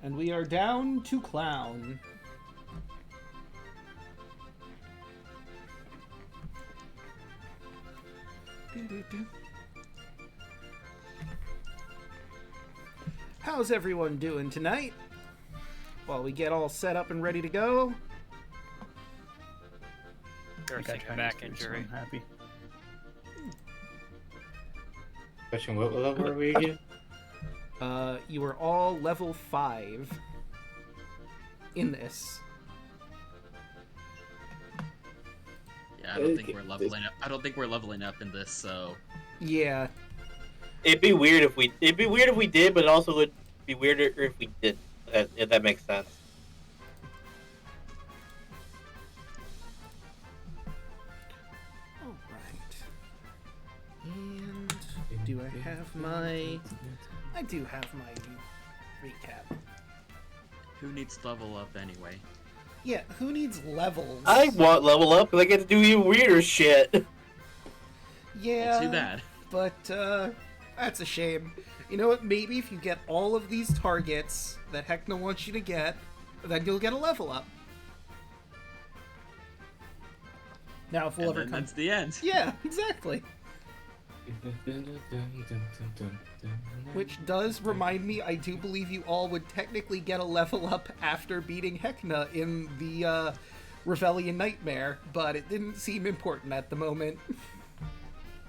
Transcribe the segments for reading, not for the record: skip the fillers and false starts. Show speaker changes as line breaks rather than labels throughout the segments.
And we are down to Clown. How's everyone doing tonight? While we get all set up and ready to go.
Nursing a back injury.
I'm happy.
Question, what level are we again?
You are all level 5 in this.
Yeah, I don't think we're leveling up. I don't think we're leveling up in this. So
Yeah.
It'd be weird if we did, but it also would be weirder if we did. If that makes sense.
All right. And do I have my? I do have my recap.
who needs to level up anyway?
Yeah, who needs levels?
I want level up because I get to do even weirder shit.
Yeah.
Well, too bad.
But that's a shame. You know what? Maybe if you get all of these targets that Heckna wants you to get, then you'll get a level up. Now, if we'll
And
ever
then
come.
that's the end.
Yeah, exactly. Which does remind me, I do believe you all would technically get a level up after beating Heckna in the Revellion Nightmare, but it didn't seem important at the moment.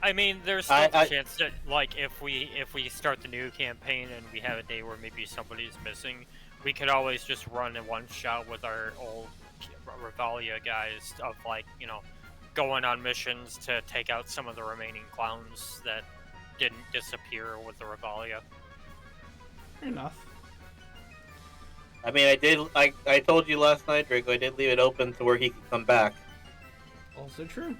I mean, there's still a chance that, like, if we start the new campaign and we have a day where maybe somebody's missing, we could always just run a one-shot with our old Revellia guys of, like, you know, going on missions to take out some of the remaining clowns that didn't disappear with the Revellia.
Fair enough.
I mean, I told you last night, Draco, I did leave it open to where he could come back.
Also true.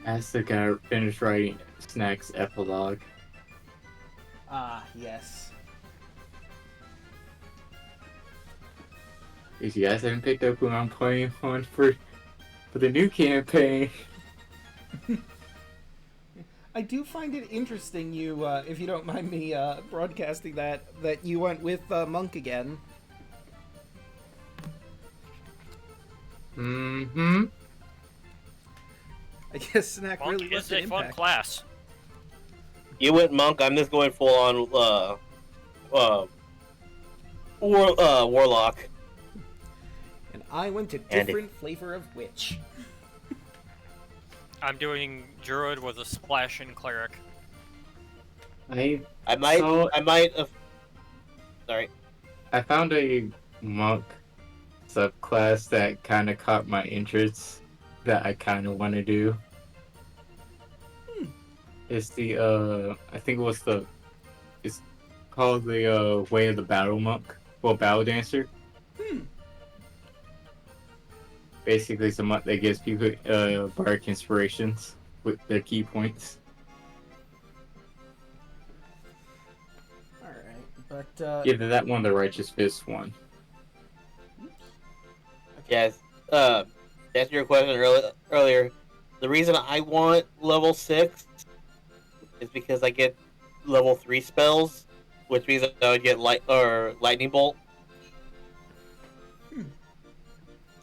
I still gotta finish writing Snack's epilogue.
Ah, yes.
If you guys haven't picked up who I'm playing on for the new campaign.
I do find it interesting, you, if you don't mind me broadcasting that you went with Monk again.
Mm-hmm.
I guess Snack
Monk
really
is
left an
a fun
impact.
class.
You went monk. I'm just going full on warlock.
And I went to different flavor of witch.
I'm doing druid with a splash and cleric.
I might have. Sorry.
I found a monk subclass that kind of caught my interest that I kind of want to do. It's the I think it's called the Way of the Battle Monk. Well, Battle Dancer. Basically, it's a monk that gives people bardic inspirations with their key points.
Alright, but
Either that one, or the Righteous Fist one.
Yes. To answer your question earlier, the reason I want level 6 is because I get level 3 spells, which means I would get lightning bolt.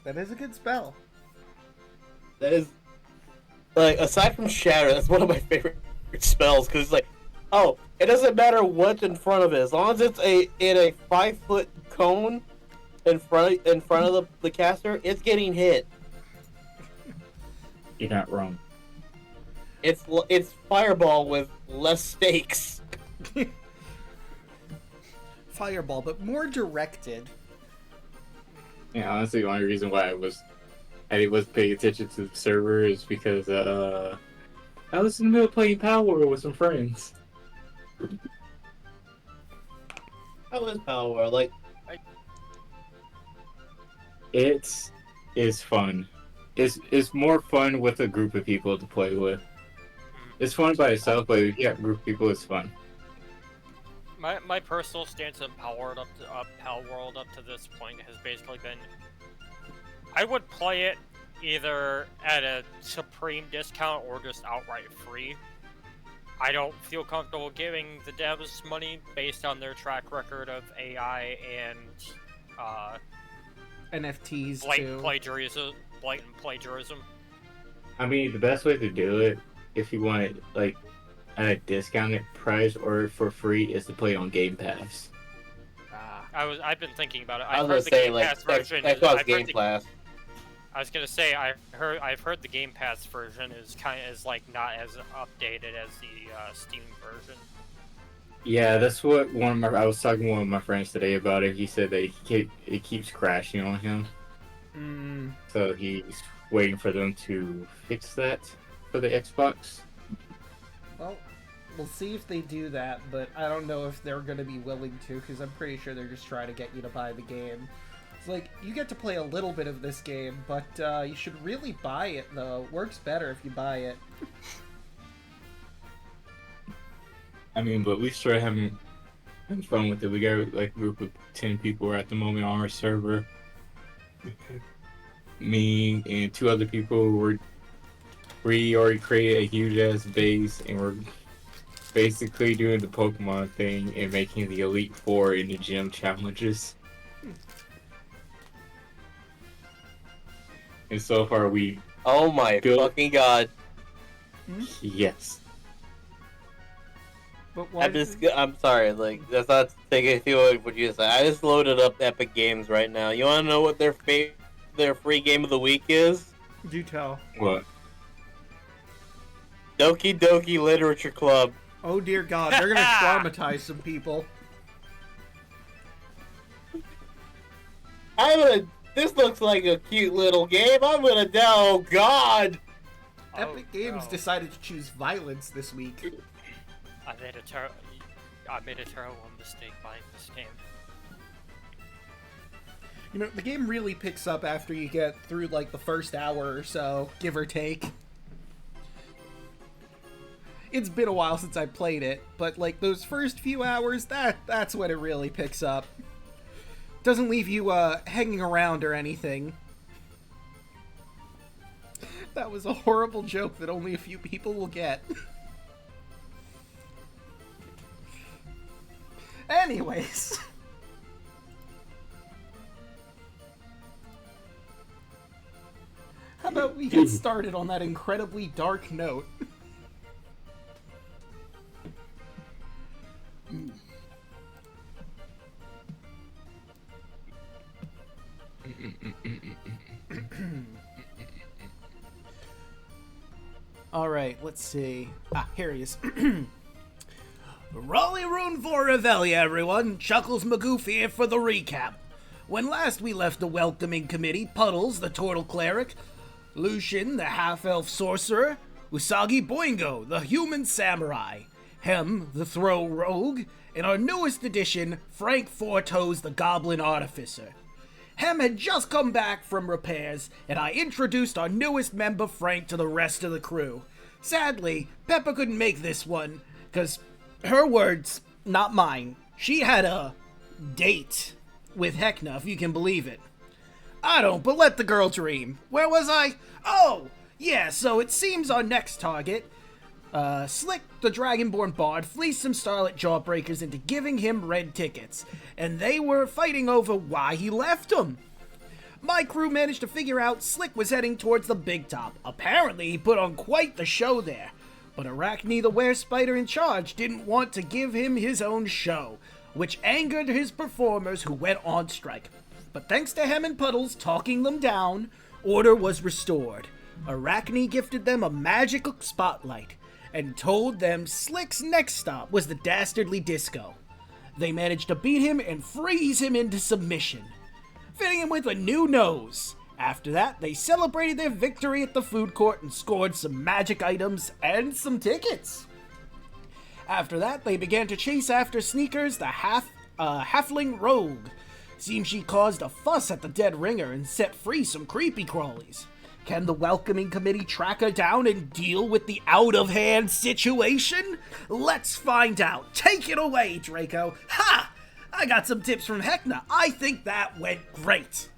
that is a good spell.
That is, like, aside from Shatter, that's one of my favorite spells, because it's like, oh, it doesn't matter what's in front of it, as long as it's in a 5-foot cone in front of the caster, it's getting hit.
You're not wrong.
It's fireball with less stakes.
Fireball, but more directed.
Yeah, honestly, the only reason why I was paying attention to the server is because I was in the middle of playing Power with some friends.
How is Power? Like,
It's fun. It's more fun with a group of people to play with. It's fun by itself, but if you got a group of people, it's fun.
My personal stance on Pal World up to this point has basically been, I would play it, either at a supreme discount or just outright free. I don't feel comfortable giving the devs money based on their track record of AI and
NFTs
blatant
too.
plagiarism.
I mean, the best way to do it, if you want it like at a discounted price or for free, is to play on Game Pass.
I've been thinking about it.
I was gonna say like Xbox Game Pass.
I was gonna say I've heard the Game Pass version is like not as updated as the Steam version.
Yeah, that's what I was talking to one of my friends today about it. He said that it keeps crashing on him. So he's waiting for them to fix that for the Xbox.
Well, we'll see if they do that, but I don't know if they're going to be willing to, because I'm pretty sure they're just trying to get you to buy the game. It's like, you get to play a little bit of this game, but you should really buy it, though. It works better if you buy it.
I mean, but we started having fun with it. We got like a group of 10 people at the moment on our server. Me and 2 other people we already created a huge ass base, and we're basically doing the Pokemon thing and making the Elite Four in the gym challenges. And so far we
Oh my fucking god.
Yes.
But
I'm sorry, like, that's not taking anything away from what you said. I just loaded up Epic Games right now. You wanna know what their free game of the week is?
Do tell.
What?
Doki Doki Literature Club.
Oh dear god, they're gonna traumatize some people.
This looks like a cute little game. I'm gonna oh god!
Epic Games decided to choose violence this week.
I made a terrible mistake buying this game.
You know, the game really picks up after you get through, like, the first hour or so, give or take. It's been a while since I played it, but, like, those first few hours, that's when it really picks up. Doesn't leave you, hanging around or anything. That was a horrible joke that only a few people will get. Anyways. How about we get started on that incredibly dark note? Alright, let's see. Here he is. Raleigh Rune for Revelia, everyone. Chuckles Magoof here for the recap. When last we left the welcoming committee, Puddles, the turtle cleric, Lucian, the half-elf sorcerer, Usagi Boingo, the human samurai, Hem, the throw rogue, and our newest addition, Frank Four-Toes, the goblin artificer. Hem had just come back from repairs, and I introduced our newest member, Frank, to the rest of the crew. Sadly, Pepper couldn't make this one, because her words, not mine, she had a date with Heckna, if you can believe it. I don't, but let the girl dream. Where was I? Oh, yeah, so it seems our next target, Slick, the Dragonborn Bard, fleeced some Starlit Jawbreakers into giving him red tickets, and they were fighting over why he left them. My crew managed to figure out Slick was heading towards the Big Top. Apparently, he put on quite the show there, but Arachne, the Were-Spider in charge, didn't want to give him his own show, which angered his performers who went on strike. But thanks to Hem and Puddles talking them down, order was restored. Arachne gifted them a magical spotlight, and told them Slick's next stop was the Dastardly Disco. They managed to beat him and freeze him into submission, fitting him with a new nose. After that, they celebrated their victory at the food court and scored some magic items and some tickets. After that, they began to chase after Sneakers, the halfling rogue. Seems she caused a fuss at the dead ringer and set free some creepy crawlies. Can the welcoming committee track her down and deal with the out-of-hand situation? Let's find out. Take it away, Draco. Ha! I got some tips from Heckna. I think that went great.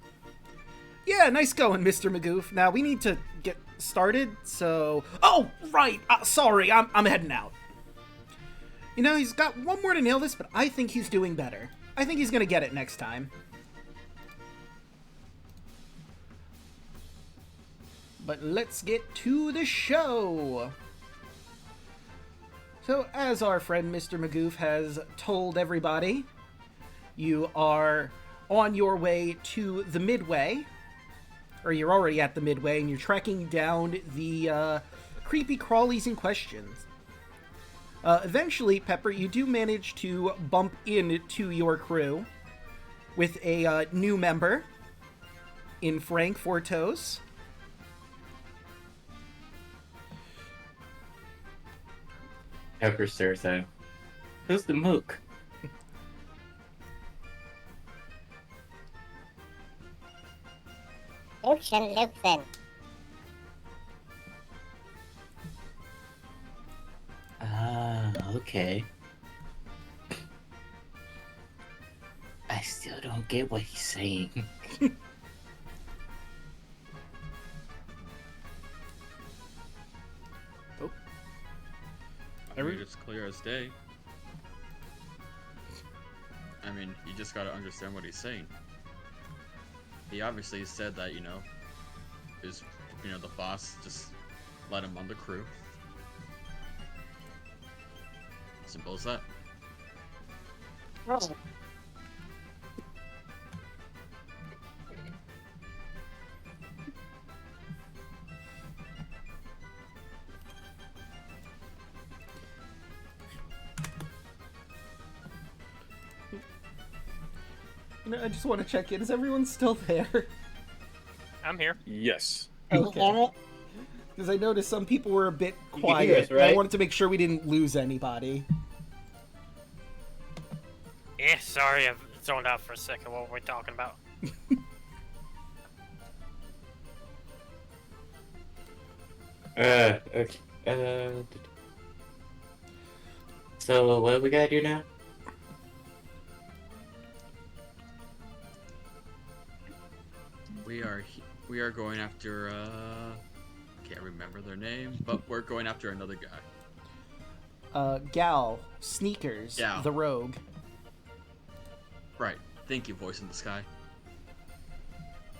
Yeah, nice going, Mr. Magoof. Now, we need to get started, so... Oh, right! Sorry, I'm heading out. You know, he's got one more to nail this, but I think he's doing better. I think he's gonna get it next time. But let's get to the show! So, as our friend Mr. Magoof has told everybody, you are on your way to the Midway, or you're already at the Midway, and you're tracking down the creepy crawlies in question. Eventually, Pepper, you do manage to bump into your crew with a new member in Frank Fortos.
Pepper stares at him. Who's the mook?
Lucian.
Ah, okay. I still don't get what he's saying.
I mean, it's clear as day. I mean, you just gotta understand what he's saying. He obviously said that, you know, the boss just let him on the crew. Simple as that.
Oh.
You know, I just want to check in. Is everyone still there?
I'm here.
Yes.
Okay. Because I noticed some people were a bit quiet.
us, right?
I wanted to make sure we didn't lose anybody.
Yeah, sorry, I've zoned out for a second. What were we talking about?
Okay. So what do we gotta do now?
We are going after can't remember their name, but we're going after another guy.
Gal, Sneakers,
Gal.
the rogue.
Right. Thank you, voice in the sky.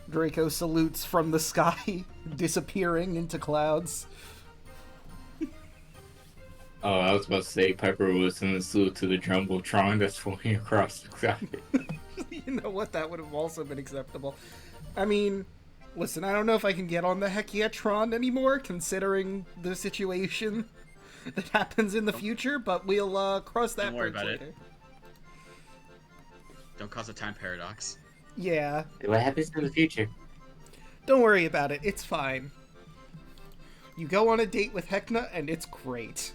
Draco salutes from the sky, disappearing into clouds.
Oh, I was about to say Piper was in the salute to the Jumbotron that's flying across the sky.
You know what? That would have also been acceptable. I mean, listen, I don't know if I can get on the Heckna anymore, considering the situation that happens in the future, but we'll cross that
Don't worry
bridge
about it.
later.
Don't cause a time paradox.
Yeah.
What happens in the future?
Don't worry about it. It's fine. You go on a date with Heckna, and it's great.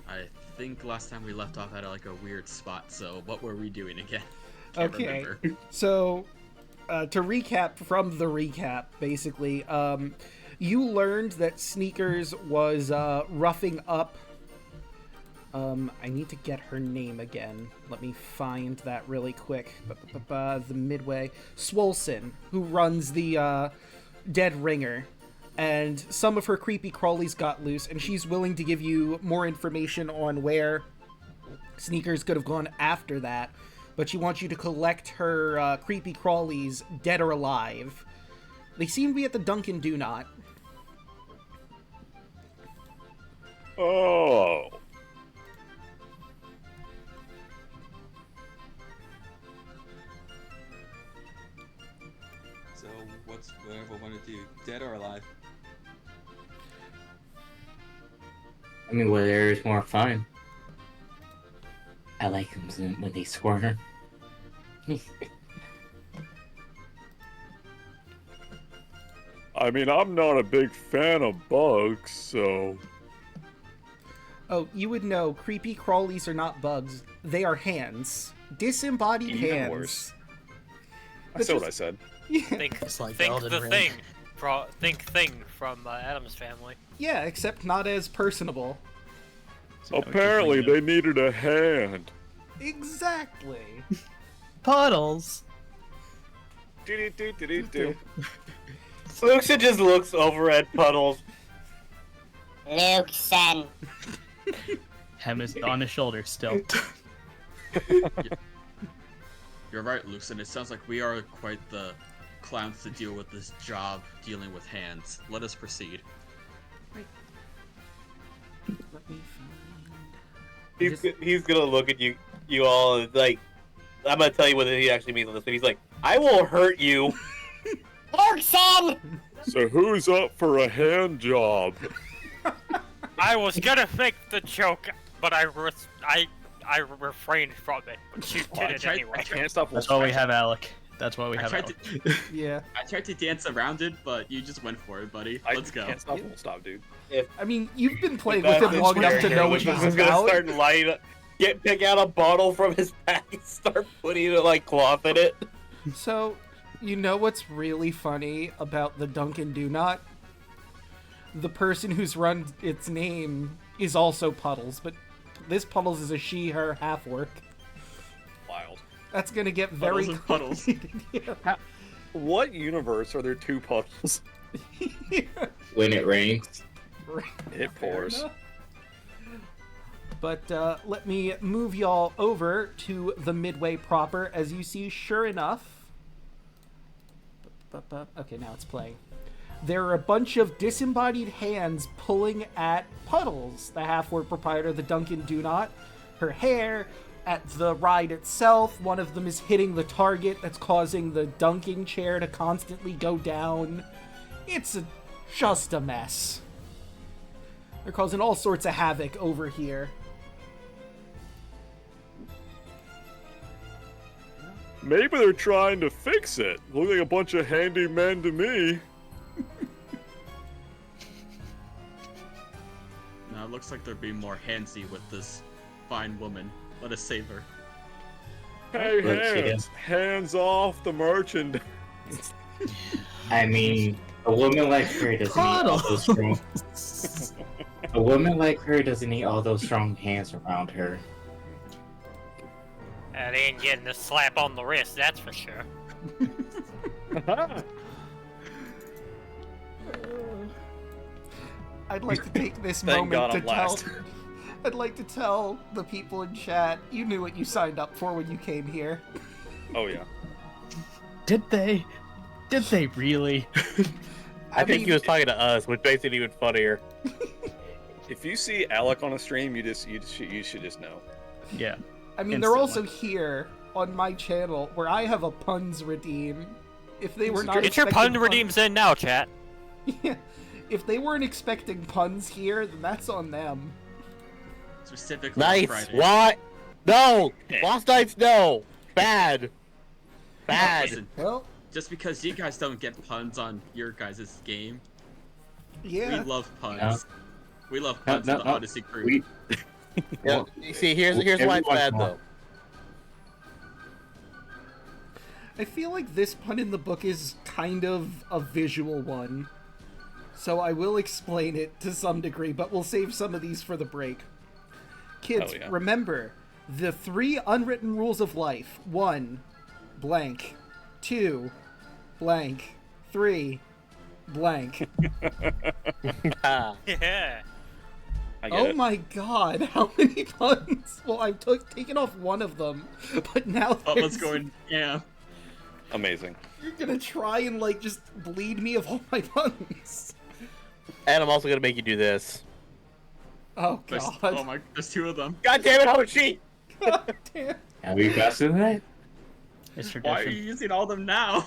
I think last time we left off at like a weird spot, so what were we doing again? Can't
Okay.
remember.
So, to recap from the recap, basically, you learned that Sneakers was roughing up. I need to get her name again. Let me find that really quick. The Midway. Swolson, who runs the Dead Ringer. And some of her creepy crawlies got loose, and she's willing to give you more information on where Sneakers could have gone after that. But she wants you to collect her creepy crawlies, dead or alive. They seem to be at the Dunkin' Do Not.
Oh.
So what's whatever I want to do, dead or alive?
I mean, whether it's more fun. I like them when they squirm.
I mean, I'm not a big fan of bugs, so...
Oh, you would know, creepy crawlies are not bugs. They are hands. Disembodied
Even
hands.
worse.
But
I said what I
just-
said.
Yeah.
Think,
It's like
think
Elden
the
Ring.
thing. thing from Adam's family.
Yeah, except not as personable.
Apparently, they needed a hand.
Exactly.
Puddles.
Do-do-do-do-do-do.
Luxa just looks over at Puddles.
Luxon.
Hem is on his shoulder still.
You're right, Luxon. It sounds like we are quite the clowns to deal with this job dealing with hands. Let us proceed.
Let me find...
He's gonna look at you all and like, I'm gonna tell you what he actually means on this, but he's like, I will hurt you.
Luxon!
So who's up for a hand job?
I was gonna make the joke, but I refrained from it. But you did it anyway.
I can't stop.
That's why we have Alek. That's why we have Alek.
Yeah.
I tried to dance around it, but you just went for it, buddy. Let's go.
Can't stop, won't stop, dude.
I mean, you've been playing with him long enough to know what he's
He's gonna
about.
start lighting up, pick out a bottle from his bag, and start putting it like cloth in it.
So, you know what's really funny about the Dunkin' Do Not? The person who's run its name is also Puddles, but this Puddles is a she/her half-orc.
Wild.
That's gonna get very
Puddles and
complicated.
Yeah. What universe are there two puddles?
When it rains.
It pours.
But let me move y'all over to the midway proper. As you see, sure enough... Okay, now it's playing. There are a bunch of disembodied hands pulling at Puddles, the half-orc proprietor of the Dunkin' Do Not. Her hair, at the ride itself, one of them is hitting the target that's causing the dunking chair to constantly go down. It's just a mess. They're causing all sorts of havoc over here.
Maybe they're trying to fix it. Look like a bunch of handymen to me.
Now it looks like they're being more handsy with this fine woman. Let us save her.
Hey, hands! Hands off the merchandise.
I mean, a woman like her doesn't need all those strong. A woman like her doesn't need all those strong hands around her.
That ain't getting a slap on the wrist, that's for sure.
I'd like to take this
Thank
moment
God
to
I'm last.
tell... I'd like to tell the people in chat, you knew what you signed up for when you came here.
Oh yeah.
Did they? Did they really?
I think he was talking to us, which makes it even funnier.
If you see Alek on a stream, you should just know.
Yeah.
I mean, they're
Instantly.
also here on my channel where I have a puns redeem. If they were not
Get your
expecting
pun redeems in now, chat.
Yeah. If they weren't expecting puns here, then that's on them.
Specifically on
Nice.
Friday.
What? No. Lost Knights. No. Bad. Bad.
Listen,
Well,
just because you guys don't get puns on your guys' game,
yeah.
we love puns.
No.
We love puns in the Odyssey crew.
Yeah. You see, here's why it's
everyone's
bad
wrong.
though.
I feel like this pun in the book is kind of a visual one. So I will explain it to some degree, but we'll save some of these for the break. Kids,
Oh, yeah.
remember the 3 unwritten rules of life. 1, blank. 2, blank. 3, blank.
Ah.
Yeah.
I get
Oh
it.
my god, how many puns? Well, I've taken off one of them, but now
Bubba's
there's-
going, yeah.
Amazing.
You're gonna try and, like, just bleed me of all my puns.
And I'm also gonna make you do this.
Oh
There's,
god.
oh my, there's 2 of them.
God damn it, Hoshi!
God damn.
Have we got to that?
It's
Why are you
tradition.
using all of them now?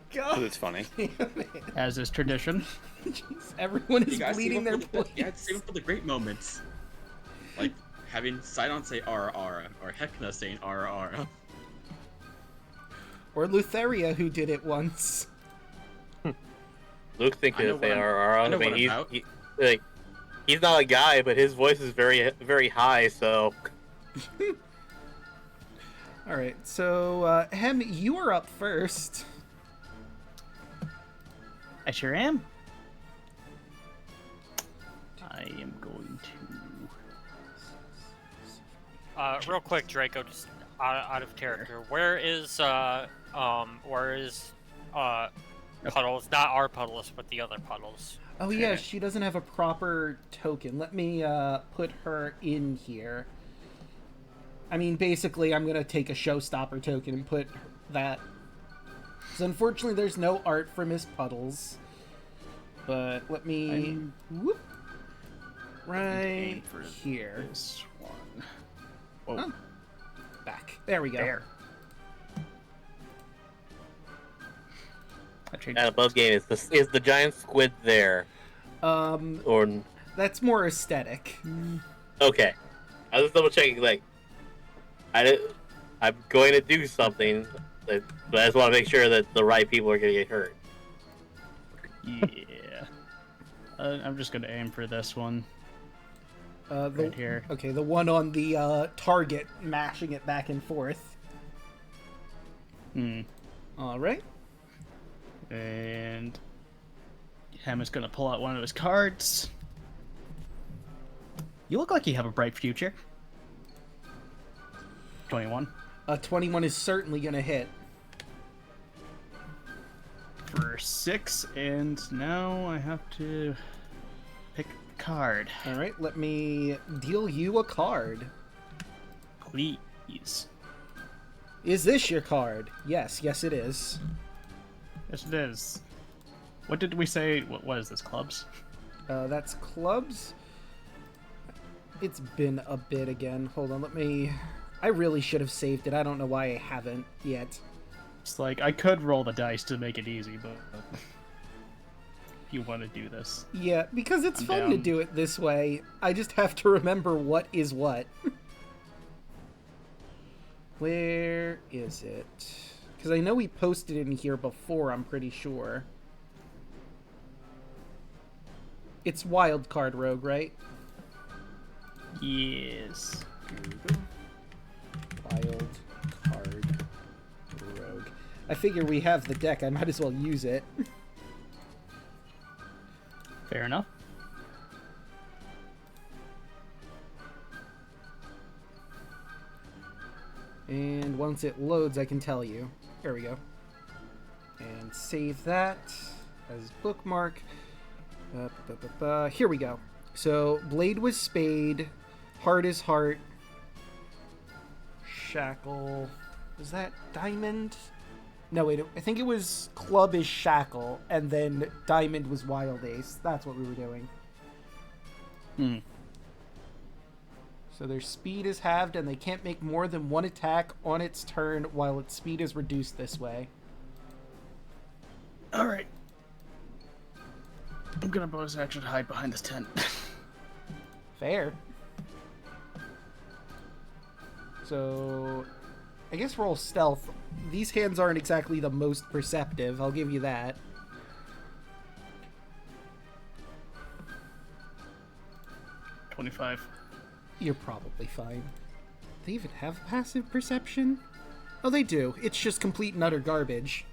Because
God
it's funny.
damn it.
As is tradition.
Jeez, everyone
You
is
guys
bleeding their
you have to
points.
save it for the great moments. Like having Sidon say Ara Ara, or Heckna saying Ara Ara.
Or Lutheria, who did it once.
Luke thinks
I know
that they
what I'm-
are.
I know
mean,
what I'm about.
he's not a guy, but his voice is very, very high. So
Alright, so, Hem, you are up first.
I sure am. I am going to...
Real quick, Draco, just out of character. Where is Puddles? Not our Puddles, but the other Puddles.
Oh yeah, she doesn't have a proper token. Let me put her in here. I mean, basically, I'm gonna take a showstopper token and put that. So unfortunately, there's no art for Miss Puddles. But let me whoop right here.
This one.
Oh. Back. There we go.
There.
And above game is the giant squid there? Or
that's more aesthetic.
Okay, I was double checking. Like, I'm going to do something, but I just want to make sure that the right people are going to get hurt.
Yeah. I'm just going to aim for this one. Right here.
Okay, the one on the target, mashing it back and forth. All right.
And Hem is going to pull out one of his cards. You look like you have a bright future. 21.
21 is certainly going to hit.
For 6, and now I have to pick a card.
All right, let me deal you a card.
Please.
Is this your card? Yes, it is.
Yes, it is. What did we say? What is this, clubs?
That's clubs. It's been a bit again. Hold on, let me... I really should have saved it. I don't know why I haven't yet.
It's like, I could roll the dice to make it easy, but... if you want to do this.
Yeah, because it's fun
down.
to do it this way. I just have to remember what is what. Where is it? Because I know we posted it in here before, I'm pretty sure. It's Wild Card Rogue, right?
Yes.
Wild Card Rogue. I figure we have the deck, I might as well use it.
Fair enough.
And once it loads, I can tell you. There we go. And save that as bookmark. Here we go. So, Blade was Spade, Heart is Heart, Shackle. Was that Diamond? No, wait, I think it was Club is Shackle, and then Diamond was Wild Ace. That's what we were doing. So their speed is halved, and they can't make more than one attack on its turn while its speed is reduced this way.
Alright. I'm gonna bonus action hide behind this tent.
Fair. So, I guess roll stealth. These hands aren't exactly the most perceptive, I'll give you that.
$25.
You're probably fine. They even have passive perception? Oh, they do. It's just complete and utter garbage.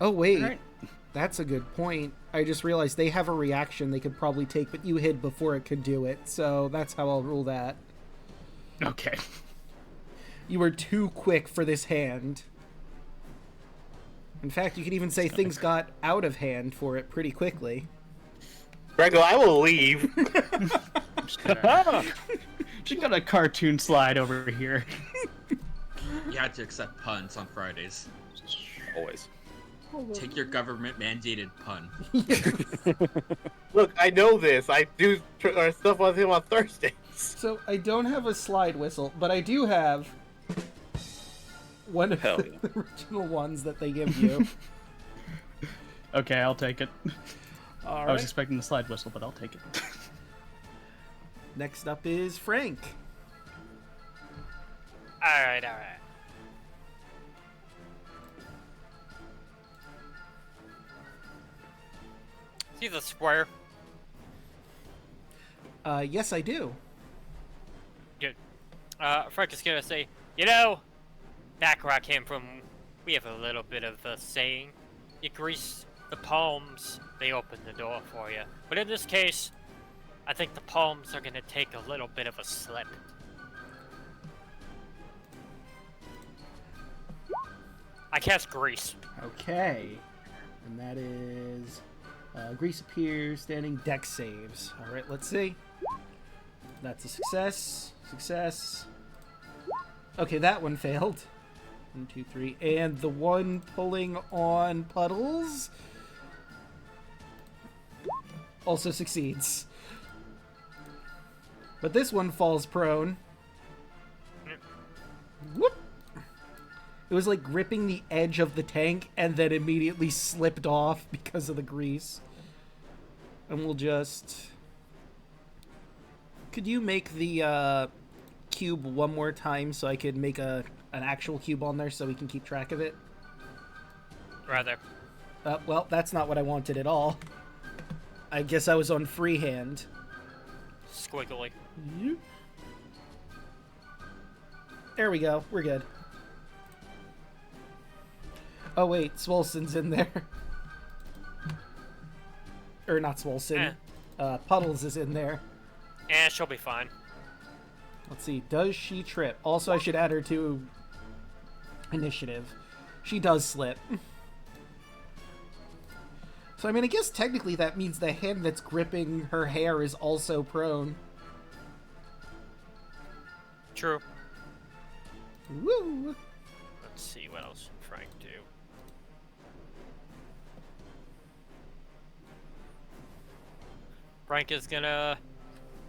Oh, wait.
Right.
That's a good point. I just realized they have a reaction they could probably take, but you hid before it could do it, so that's how I'll rule that.
Okay.
You were too quick for this hand. In fact, you could even say things got out of hand for it pretty quickly.
Draco, I will leave.
Just got a cartoon slide over here.
You had to accept puns on Fridays.
Always.
Take your government-mandated pun.
Look, I know this. I do stuff with him on Thursdays.
So, I don't have a slide whistle, but I do have one of
Hell
the
yeah.
original ones that they give you.
Okay, I'll take it.
All
I
right.
was expecting the slide whistle, but I'll take it.
Next up is Frank.
Alright. See the square?
Yes, I do.
Frank is gonna say, back where I came from, we have a little bit of a saying. You grease the palms, they open the door for you. But in this case, I think the palms are gonna take a little bit of a slip. I cast Grease.
Okay. And that is... Grease appears, standing dex saves. Alright, let's see. That's a success. Success. Okay, that one failed. 1, 2, 3. And the one pulling on puddles also succeeds. But this one falls prone. Whoop! It was like gripping the edge of the tank and then immediately slipped off because of the grease. And we'll just... Could you make the cube one more time so I could make an actual cube on there so we can keep track of it?
Rather.
Well, that's not what I wanted at all. I guess I was on freehand.
Squiggly.
Yep. There we go. We're good. Oh wait, Swolson's in there. Or not Swolson. Puddles is in there.
She'll be fine.
Let's see. Does she trip? Also, I should add her to initiative. She does slip. So, I mean, I guess technically that means the hand that's gripping her hair is also prone.
True.
Woo!
Let's see what else can Frank do. Frank is gonna...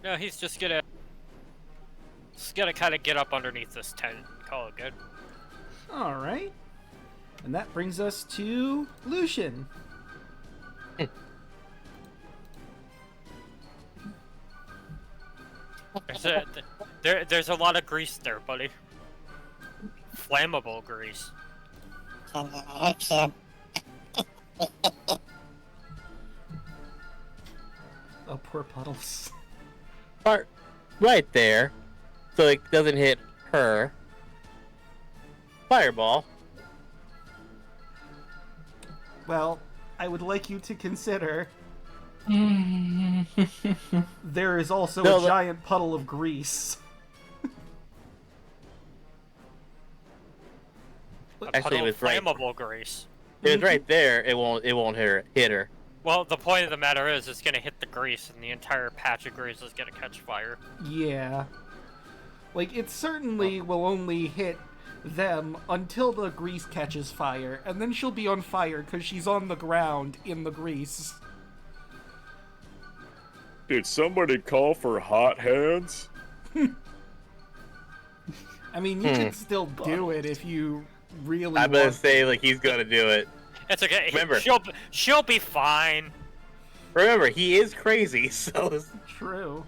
No, he's just gonna kind of get up underneath this tent. Call it good.
Alright. And that brings us to Lucian.
There's a lot of grease there, buddy. Flammable grease.
Oh, poor Puddles.
Part right there, so it doesn't hit her. Fireball.
Well, I would like you to consider there is also a giant puddle of grease.
Actually, it was
flammable grease.
It was right there. It won't hit her.
Well, the point of the matter is, it's gonna hit the grease, and the entire patch of grease is gonna catch fire.
Yeah. Like, it certainly will only hit them until the grease catches fire, and then she'll be on fire because she's on the ground in the grease.
Did somebody call for hot hands?
I mean, you can still do it if you really
I'm gonna say, like, he's gonna do it.
It's okay.
Remember,
she'll be fine.
Remember, he is crazy, so...
True.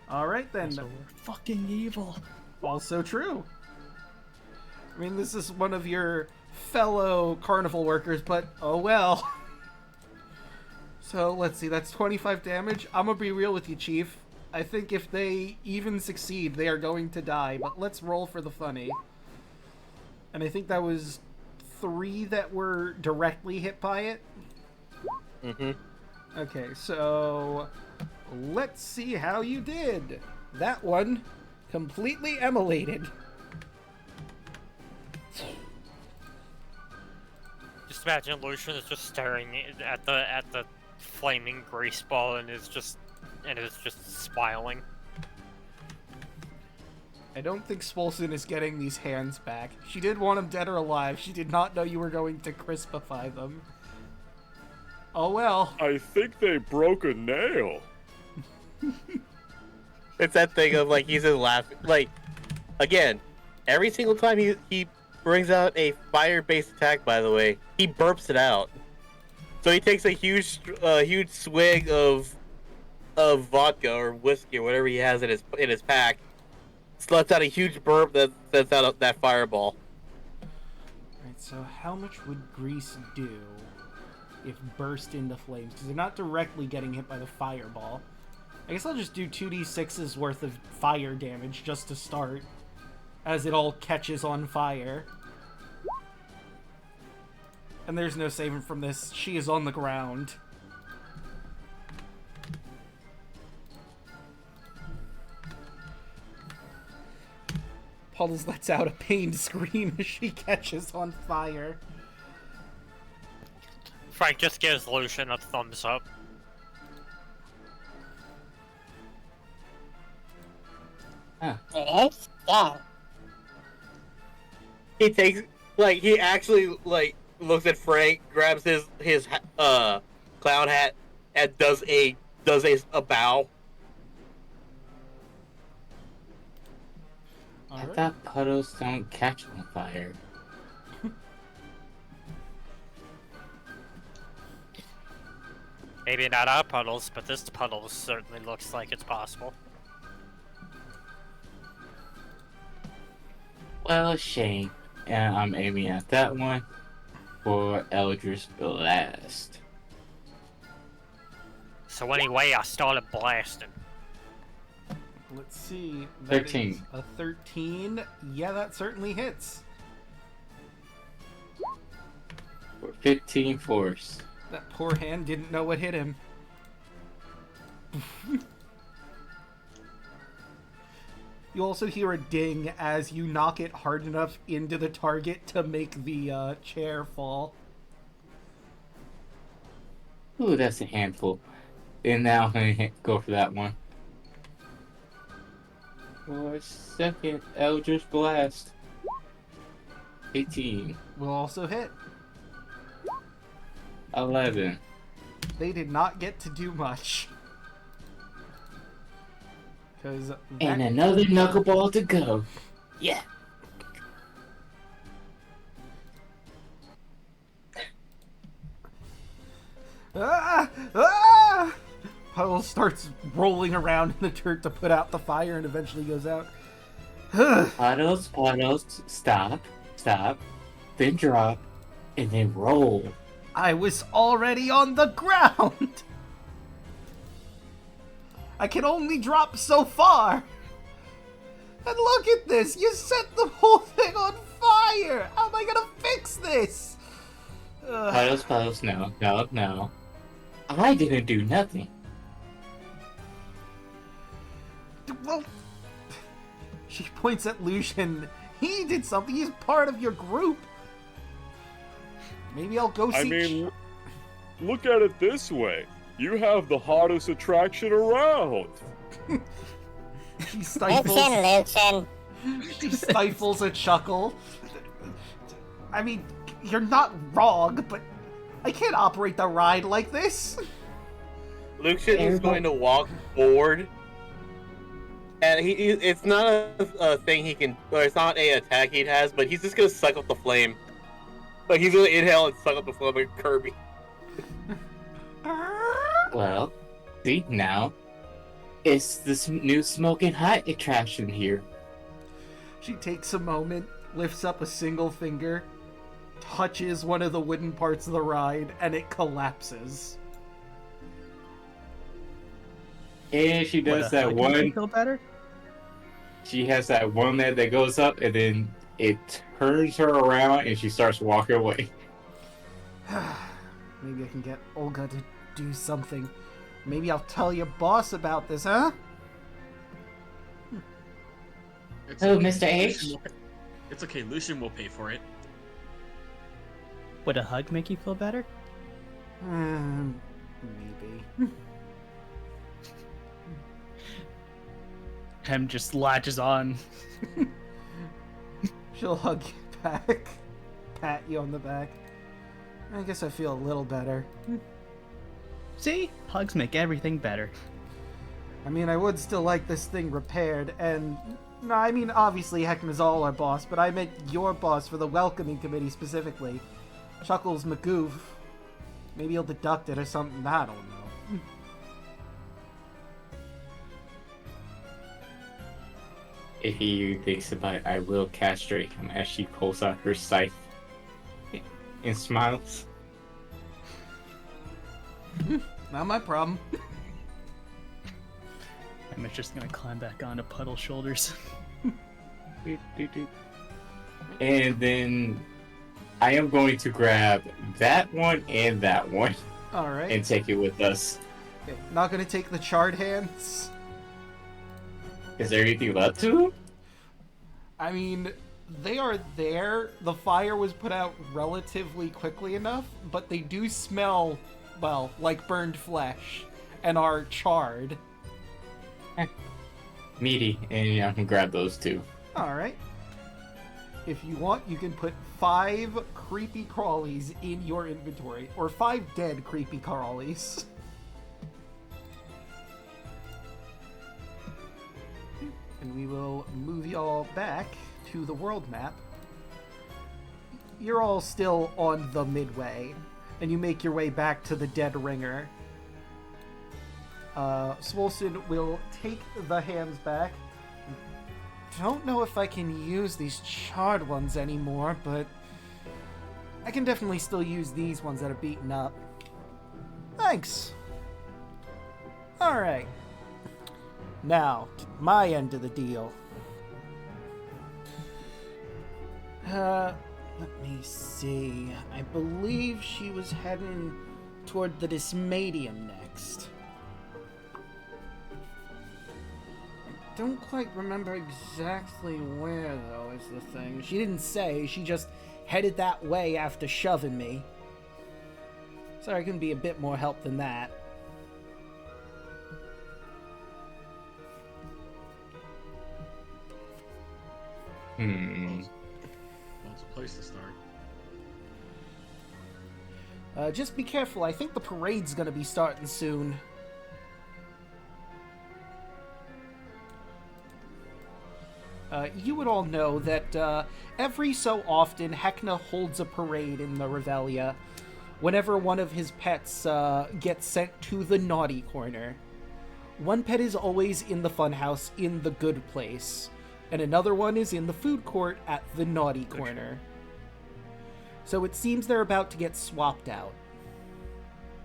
Alright then.
Also, we're fucking evil.
Also true. I mean, this is one of your fellow carnival workers, but oh well. So, let's see, that's 25 damage. I'm gonna be real with you, Chief. I think if they even succeed, they are going to die, but let's roll for the funny. And I think that was 3 that were directly hit by it.
Mm-hmm.
Okay, so let's see how you did. That one completely emulated.
Just imagine Lucian is just staring at the flaming grease ball and is just smiling.
I don't think Swolson is getting these hands back. She did want them dead or alive. She did not know you were going to crispify them. Oh well.
I think they broke a nail.
It's that thing of, like, he's just laughing. Like, again, every single time he brings out a fire-based attack, by the way, he burps it out. So he takes a huge swig of vodka or whiskey or whatever he has in his pack, lets out a huge burp that sets out that fireball.
Alright, so how much would grease do if burst into flames? Because they're not directly getting hit by the fireball. I guess I'll just do 2d6's worth of fire damage just to start, as it all catches on fire. And there's no saving from this. She is on the ground. Puddles lets out a pained scream as she catches on fire.
Frank just gives Lucian a thumbs up.
Yeah.
He takes, like, he actually, like, looks at Frank, grabs his clown hat, and does a bow.
I thought puddles don't catch on fire.
Maybe not our puddles, but this puddle certainly looks like it's possible.
Well, shame. And I'm aiming at that one for Eldritch Blast.
So anyway, I started blasting.
Let's see. That
13.
is a 13. Yeah, that certainly hits.
For 15 force.
That poor hand didn't know what hit him. You also hear a ding as you knock it hard enough into the target to make the chair fall.
Ooh, that's a handful. And now I'm gonna go for that one. For second Eldritch Blast. 18.
Will also hit.
11.
They did not get to do much. Because
And another knuckleball to go. Yeah.
Ah! Puddle starts rolling around in the dirt to put out the fire and eventually goes out.
Puddles, stop, then drop, and then roll.
I was already on the ground! I can only drop so far! And look at this! You set the whole thing on fire! How am I gonna fix this?
Puddles, no. I didn't do nothing.
Well, she points at Lucian. He did something. He's part of your group. Maybe I'll go see.
I mean, look at it this way. You have the hottest attraction around.
She stifles.
Lucian.
She stifles a chuckle. I mean, you're not wrong, but I can't operate the ride like this.
Lucian is going to walk forward. And it's not a thing he can, or it's not a attack he has, but he's just gonna suck up the flame. Like, he's gonna inhale and suck up the flame like Kirby.
Well, see now, it's this new smoking hot attraction here.
She takes a moment, lifts up a single finger, touches one of the wooden parts of the ride, and it collapses.
And she does that one.
Feel better?
She has that one leg that goes up, and then it turns her around, and she starts walking away.
Maybe I can get Olga to do something. Maybe I'll tell your boss about this, huh?
Oh, Mr. H?
It's okay, Lucian will pay for it.
Would a hug make you feel better?
Maybe.
Hem just latches on.
She'll hug you back, pat you on the back. I guess I feel a little better.
See? Hugs make everything better.
I mean, I would still like this thing repaired, and... No, I mean, obviously Heckna's all our boss, but I meant your boss for the welcoming committee specifically. Chuckles McGoof. Maybe he'll deduct it or something, I don't know.
If he thinks about it, I will castrate him as she pulls out her scythe and smiles.
Not my problem.
I'm just gonna climb back onto Puddle's shoulders.
And then I am going to grab that one and that one
All right.
and take it with us.
Okay, not gonna take the charred hands.
Is there anything left to them?
I mean, they are there. The fire was put out relatively quickly enough, but they do smell, well, like burned flesh and are charred.
Meaty, and yeah, I can grab those two.
All right. If you want, you can put 5 creepy crawlies in your inventory, or 5 dead creepy crawlies. And we will move y'all back to the world map. You're all still on the midway, and you make your way back to the Dead Ringer. Swolson will take the hands back. Don't know if I can use these charred ones anymore, but I can definitely still use these ones that are beaten up. Thanks. Alright. Now, my end of the deal. Let me see. I believe she was heading toward the Dysmadium next. I don't quite remember exactly where, though, is the thing. She didn't say, she just headed that way after shoving me. Sorry, I can be a bit more help than that.
Well, it's a place to start.
Just be careful, I think the parade's gonna be starting soon. You would all know that every so often Heckna holds a parade in the Revelia whenever one of his pets gets sent to the naughty corner. One pet is always in the funhouse in the good place, and another one is in the food court at the naughty corner. So it seems they're about to get swapped out.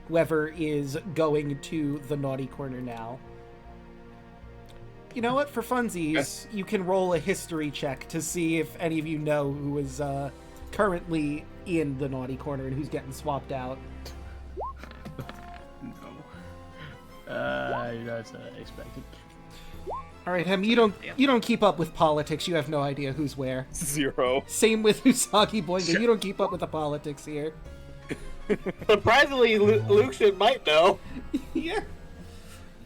Whoever is going to the naughty corner now. You know what? For funsies, you can roll a history check to see if any of you know who is currently in the naughty corner and who's getting swapped out.
No. That's expected.
All right, Hem, you don't keep up with politics. You have no idea who's where.
0.
Same with Usagi Boinga. You don't keep up with the politics here.
Surprisingly, Lucian might know.
Yeah.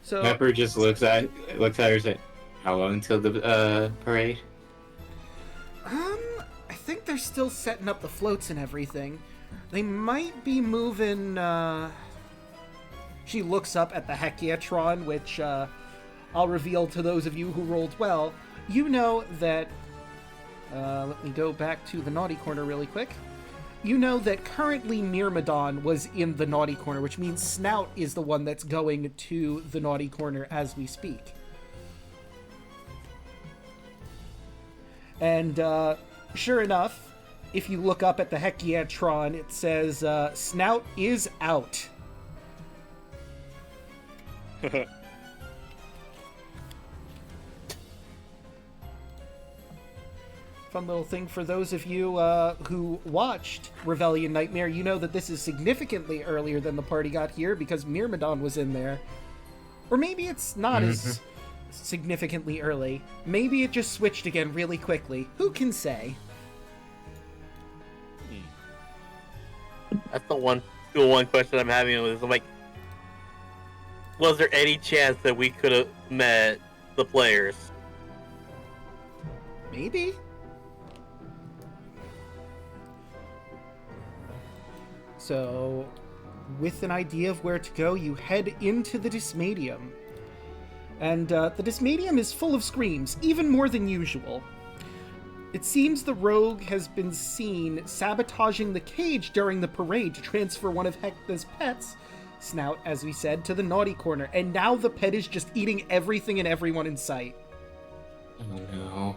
So
Pepper just looks at her and says, "How long until the parade?"
I think they're still setting up the floats and everything. They might be moving. She looks up at the Hekiatron, which I'll reveal to those of you who rolled well. You know that. Let me go back to the naughty corner really quick. You know that currently Myrmidon was in the naughty corner, which means Snout is the one that's going to the naughty corner as we speak. And sure enough, if you look up at the Hekiatron, it says Snout is out. Fun little thing for those of you who watched Rebellion Nightmare. You know that this is significantly earlier than the party got here because Myrmidon was in there. Or maybe it's not as significantly early. Maybe it just switched again really quickly. Who can say?
That's the one question I'm having is, I'm like, was there any chance that we could have met the players?
Maybe? So, with an idea of where to go, you head into the Dysmadium. And the Dysmadium is full of screams, even more than usual. It seems the rogue has been seen sabotaging the cage during the parade to transfer one of Heckna's pets, Snout, as we said, to the naughty corner, and now the pet is just eating everything and everyone in sight.
Oh no.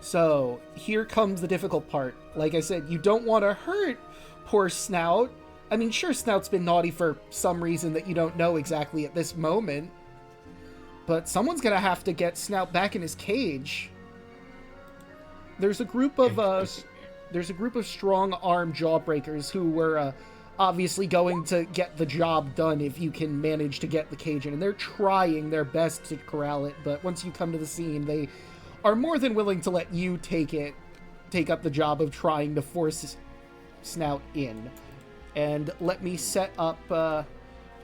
So, here comes the difficult part. Like I said, you don't want to hurt poor Snout. I mean, sure, Snout's been naughty for some reason that you don't know exactly at this moment. But someone's gonna have to get Snout back in his cage. There's a group of strong-armed jawbreakers who were obviously going to get the job done if you can manage to get the cage in, and they're trying their best to corral it. But once you come to the scene, they are more than willing to let you take up the job of trying to force Snout in. And let me set up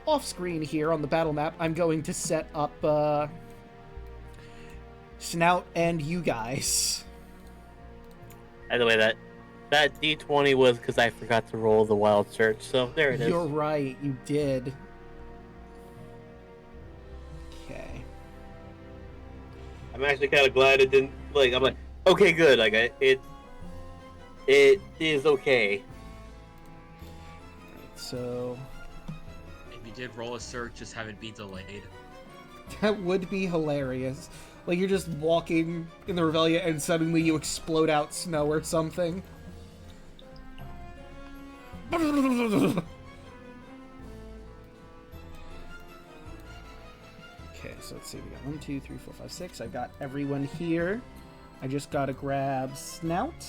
off screen here on the battle map. I'm going to set up Snout and you guys.
By the way, that D20 was because I forgot to roll the wild search, so there it is.
You're right, you did. Okay.
I'm actually kind of glad it didn't. Like, I'm like, okay, good. Like, it is okay.
Right, so
If you did roll a search, just have it be delayed.
that would be hilarious. Like, you're just walking in the Revelia and suddenly you explode out snow or something. Okay, so let's see. We got 1, 2, 3, 4, 5, 6. I got everyone here. I just gotta grab Snout,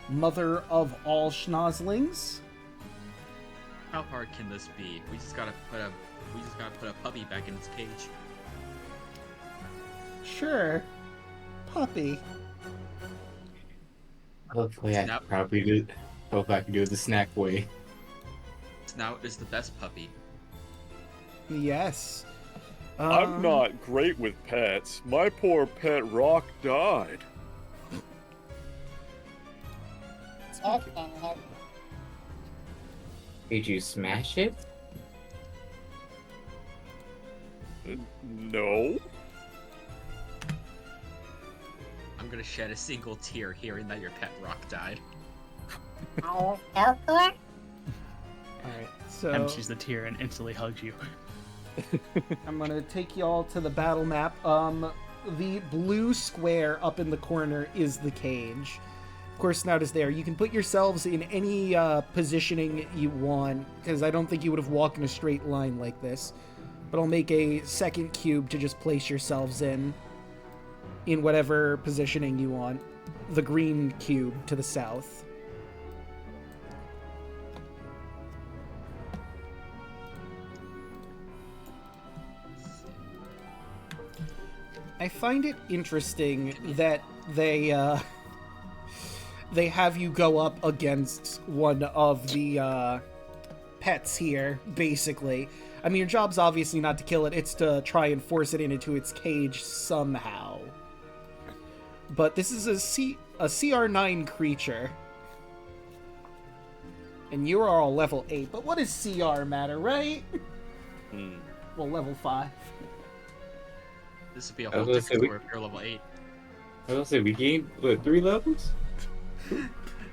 mother of all schnozzlings.
How hard can this be? We just gotta put a puppy back in its cage.
Sure, puppy.
Hopefully, I can probably do. Hope I can do it the snack way.
Snout is the best puppy.
Yes.
I'm not great with pets. My poor pet Rock died.
Did you smash it?
No.
I'm gonna shed a single tear hearing that your pet Rock died.
Alright, so
Empties the tear and instantly hugs you.
I'm gonna take y'all to the battle map. The blue square up in the corner is the cage. Of course, Snout is there. You can put yourselves in any positioning you want, because I don't think you would have walked in a straight line like this. But I'll make a second cube to just place yourselves in whatever positioning you want. The green cube to the south. I find it interesting that they have you go up against one of the pets here, basically. I mean, your job's obviously not to kill it, it's to try and force it into its cage somehow. But this is a CR9 creature. And you are all level 8, but what does CR matter, right? Well, level 5.
This would be a whole different story if you're level 8.
I was gonna say, we gained, what, 3 levels?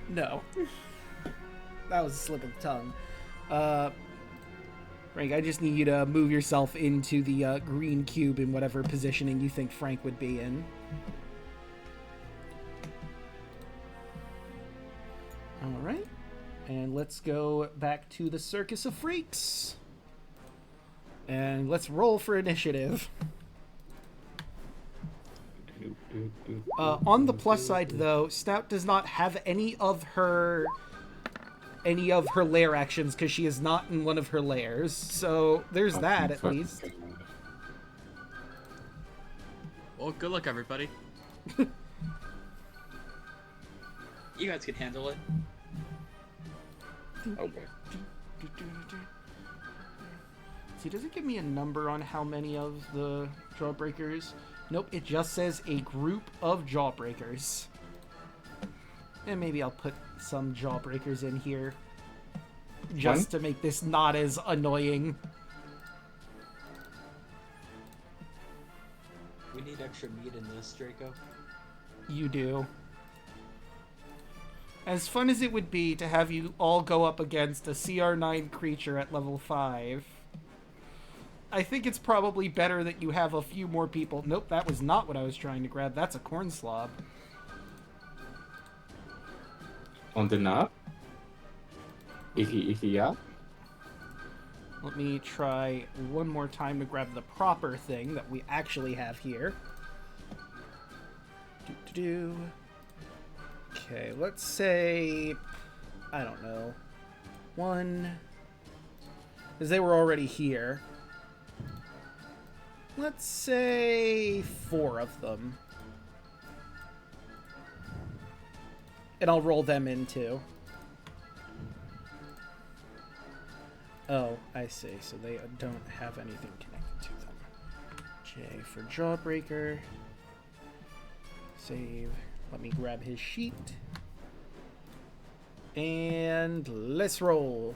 No. That was a slip of the tongue. Frank, I just need you to move yourself into the green cube in whatever positioning you think Frank would be in. Alright. And let's go back to the Circus of Freaks. And let's roll for initiative. On the plus side, though, Snout does not have any of her lair actions because she is not in one of her lairs. So there's that, at least.
Well, good luck, everybody. You guys can handle it.
Okay.
See, does it give me a number on how many of the Jawbreakers? Nope, it just says a group of Jawbreakers. And maybe I'll put some Jawbreakers in here. Just to make this not as annoying.
We need extra meat in this, Draco.
You do. As fun as it would be to have you all go up against a CR9 creature at level 5, I think it's probably better that you have a few more people. Nope, that was not what I was trying to grab. That's a corn slob.
On the knob? If he yeah?
Let me try one more time to grab the proper thing that we actually have here. Okay, let's say, I don't know, 1, because they were already here. Let's say 4 of them. And I'll roll them in too. Oh, I see. So they don't have anything connected to them. J for Jawbreaker. Save. Let me grab his sheet. And let's roll.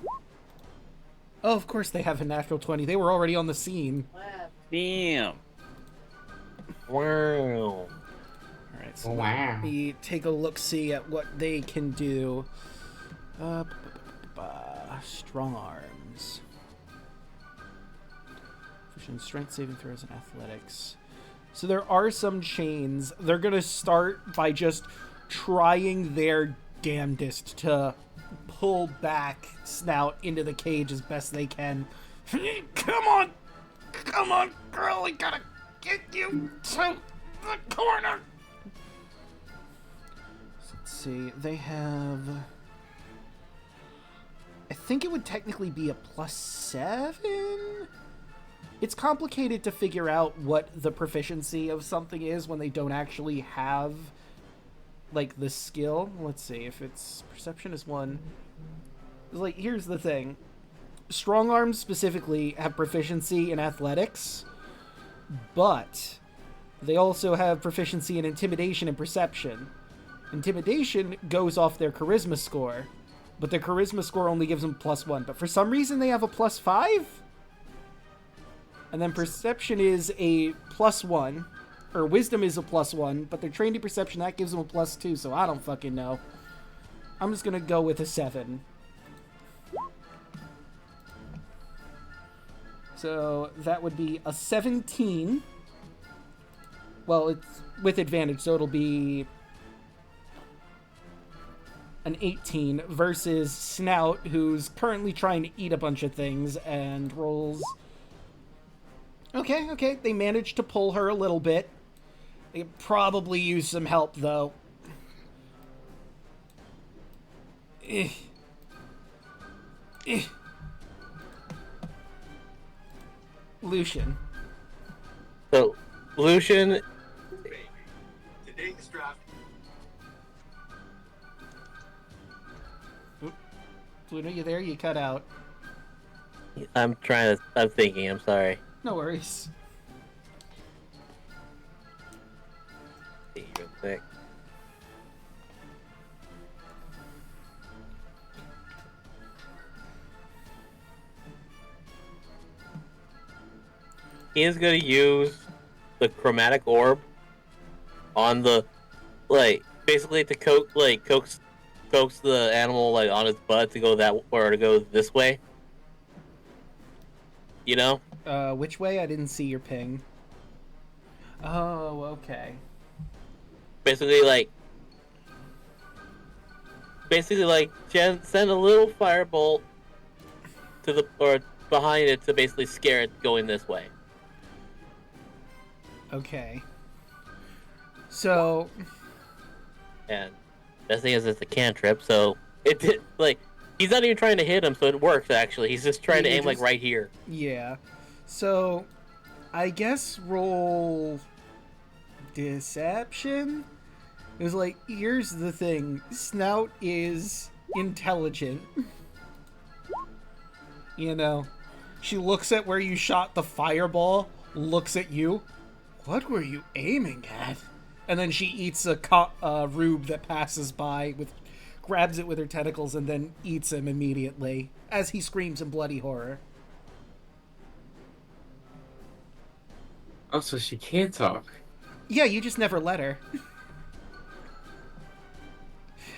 Oh, of course they have a natural 20. They were already on the scene.
Damn.
Wow.
Alright, so let me take a look-see at what they can do. Strong arms. Efficient strength saving throws and athletics. So there are some chains. They're gonna start by just trying their damnedest to pull back Snout into the cage as best they can. Come on! Come on, girl! I gotta get you to the corner! Let's see. They have... I think it would technically be a +7? It's complicated to figure out what the proficiency of something is when they don't actually have, like, the skill. Let's see, if it's perception is 1. Like, here's the thing. Strong arms specifically have proficiency in athletics, but they also have proficiency in intimidation and perception. Intimidation goes off their charisma score, but their charisma score only gives them +1. But for some reason they have a +5? And then perception is a +1, or wisdom is a +1, but they're trained in perception, that gives them a +2, so I don't fucking know. I'm just gonna go with a 7. So that would be a 17. Well, it's with advantage, so it'll be an 18 versus Snout, who's currently trying to eat a bunch of things and rolls... Okay, they managed to pull her a little bit. They could probably use some help, though. Lucian.
So, Lucian...
Today's draft.
Luna, you there? You cut out.
I'm thinking, I'm sorry.
No worries.
See real quick. He is going to use the chromatic orb on the, like, basically to coax the animal, like, on its butt to go or to go this way. You know?
Which way? I didn't see your ping. Oh, okay.
Basically, send a little firebolt or behind it to basically scare it going this way.
Okay. So...
And the thing is, it's a cantrip, so it did, he's not even trying to hit him, so it works, actually. He's just trying to aim, right here.
Yeah. So, I guess roll... Deception? It was like, here's the thing. Snout is intelligent. You know, she looks at where you shot the fireball, looks at you. What were you aiming at? And then she eats a rube that passes by, grabs it with her tentacles, and then eats him immediately, as he screams in bloody horror.
Oh, so she can't talk.
Yeah, you just never let her.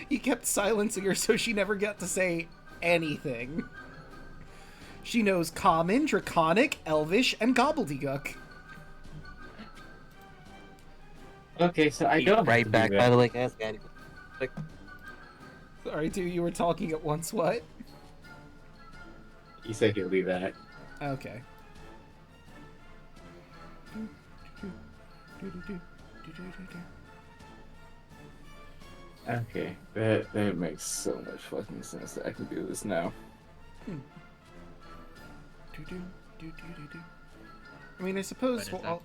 You kept silencing her so she never got to say anything. She knows Common, Draconic, Elvish, and Gobbledygook.
Okay, so I don't
right back, by the way, guys.
Sorry, dude, you were talking at once, what?
You said you'll leave that.
Okay.
Okay, that makes so much fucking sense that I can do this now.
I mean, I suppose.
But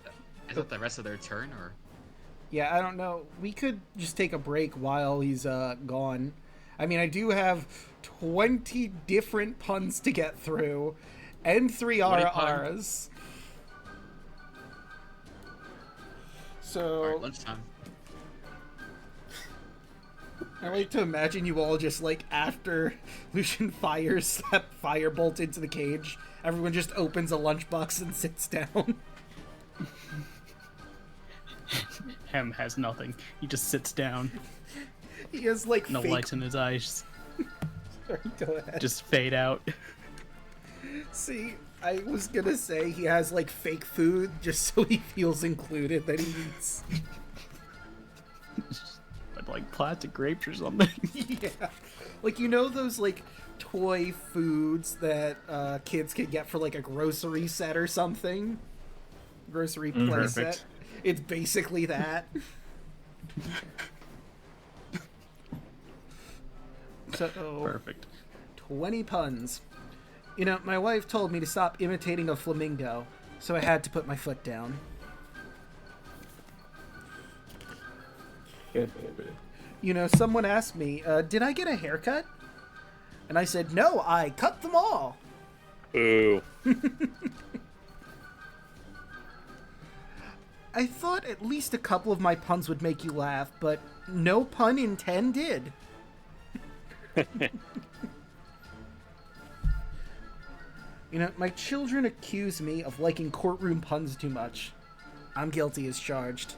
is that the rest of their turn, or?
Yeah, I don't know. We could just take a break while he's gone. I mean, I do have 20 different puns to get through, and 3 RRs. So.
Alright, lunchtime.
I like to imagine you all just, like, after Lucian fires that firebolt into the cage, everyone just opens a lunchbox and sits down.
Hem has nothing. He just sits down.
He has, like,
No
fake...
lights in his eyes.
Sorry, go ahead.
Just fade out.
See, I was gonna say he has, like, fake food just so he feels included that he eats.
Like plastic grapes or something.
Yeah. Like, you know those, like, toy foods that kids can get for, like, a grocery set or something? Grocery play set? It's basically that. So,
Perfect.
20 puns. You know, my wife told me to stop imitating a flamingo, so I had to put my foot down. You know, someone asked me, did I get a haircut? And I said, no, I cut them all.
Boo.
I thought at least a couple of my puns would make you laugh, but no pun intended. You know, my children accuse me of liking courtroom puns too much. I'm guilty as charged.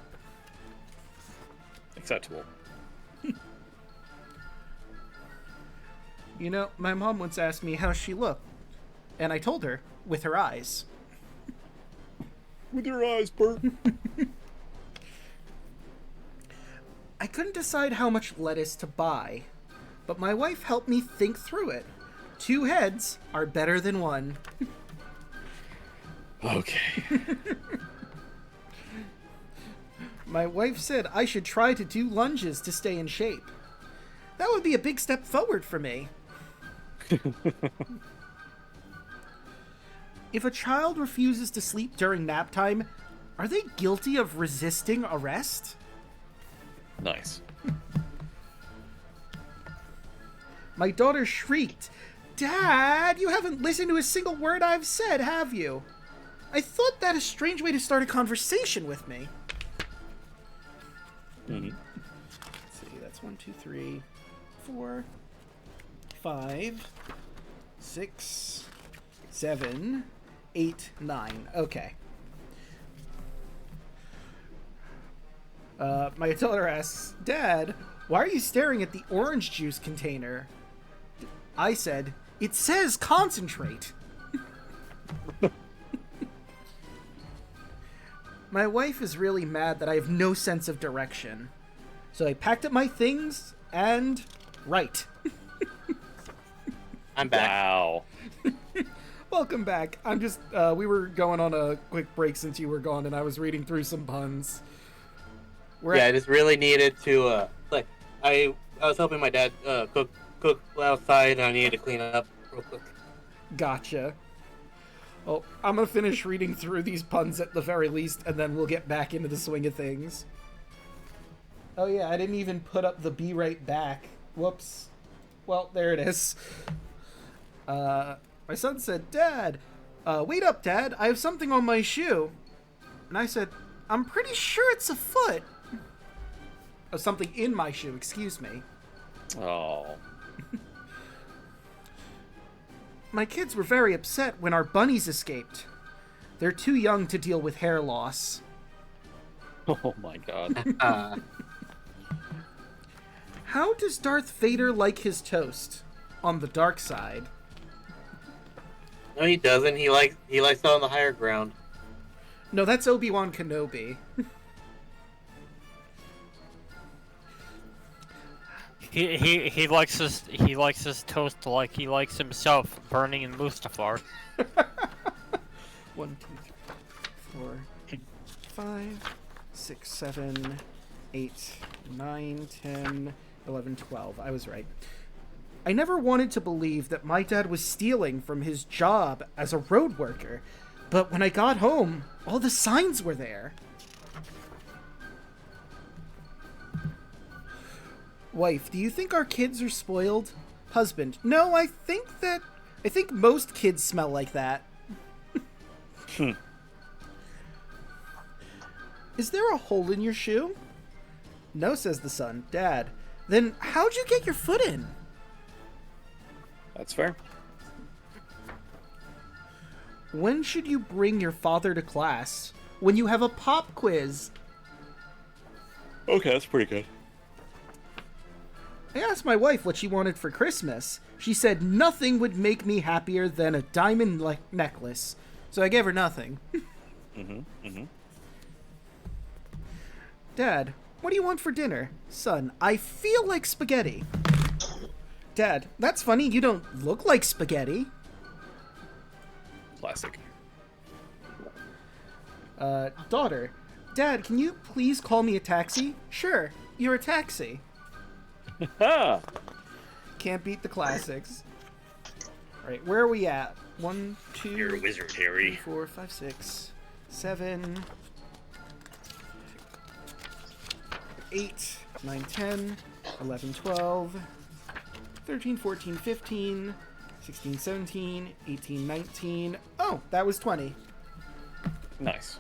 Acceptable.
You know, my mom once asked me how she looked, and I told her, with her eyes.
With your eyes, Bert.
I couldn't decide how much lettuce to buy, but my wife helped me think through it. 2 heads are better than 1.
Okay.
My wife said I should try to do lunges to stay in shape. That would be a big step forward for me. If a child refuses to sleep during nap time, are they guilty of resisting arrest?
Nice.
My daughter shrieked, "Dad, you haven't listened to a single word I've said, have you?" I thought that a strange way to start a conversation with me.
Mm-hmm.
Let's see, that's 1, 2, 3, 4, 5, 6, 7, 8, 9. Okay. My daughter asks, "Dad, why are you staring at the orange juice container?" I said, "It says concentrate." My wife is really mad that I have no sense of direction. So I packed up my things and... right.
I'm back.
Wow.
Welcome back. I'm just, we were going on a quick break since you were gone, and I was reading through some puns.
I just really needed to, I was helping my dad cook outside, and I needed to clean up real quick.
Gotcha. Well, I'm gonna finish reading through these puns at the very least, and then we'll get back into the swing of things. Oh yeah, I didn't even put up the "be right back." Whoops. Well, there it is. My son said, "Dad, wait up, Dad, I have something on my shoe." And I said, "I'm pretty sure it's a foot." Oh, something in my shoe, excuse me.
Oh.
My kids were very upset when our bunnies escaped. They're too young to deal with hair loss.
Oh my god.
How does Darth Vader like his toast? On the dark side.
No, he doesn't. He likes it on the higher ground.
No, that's Obi-Wan Kenobi.
He likes his toast like he likes himself, burning in Mustafar.
1, 2, 3, 4, 5, 6, 7, 8, 9, 10, 11, 12. I was right. I never wanted to believe that my dad was stealing from his job as a road worker, but when I got home, all the signs were there. Wife, do you think our kids are spoiled? Husband, no, I think most kids smell like that. Is there a hole in your shoe? No, says the son. Dad, then how'd you get your foot in?
That's fair.
When should you bring your father to class? When you have a pop quiz.
Okay, that's pretty good.
I asked my wife what she wanted for Christmas. She said nothing would make me happier than a diamond necklace. So I gave her nothing. Dad, what do you want for dinner? Son, I feel like spaghetti. Dad, that's funny. You don't look like spaghetti.
Classic.
Daughter, Dad, can you please call me a taxi? Sure, you're a taxi. Can't beat the classics. Alright, where are we at? 1, 2,
You're a wizard, Harry.
4, 5, 6, 7, 8, 9, 10, 11, 12, 13, 14, 15, 16, 17, 18, 19. Oh, that was 20.
Nice.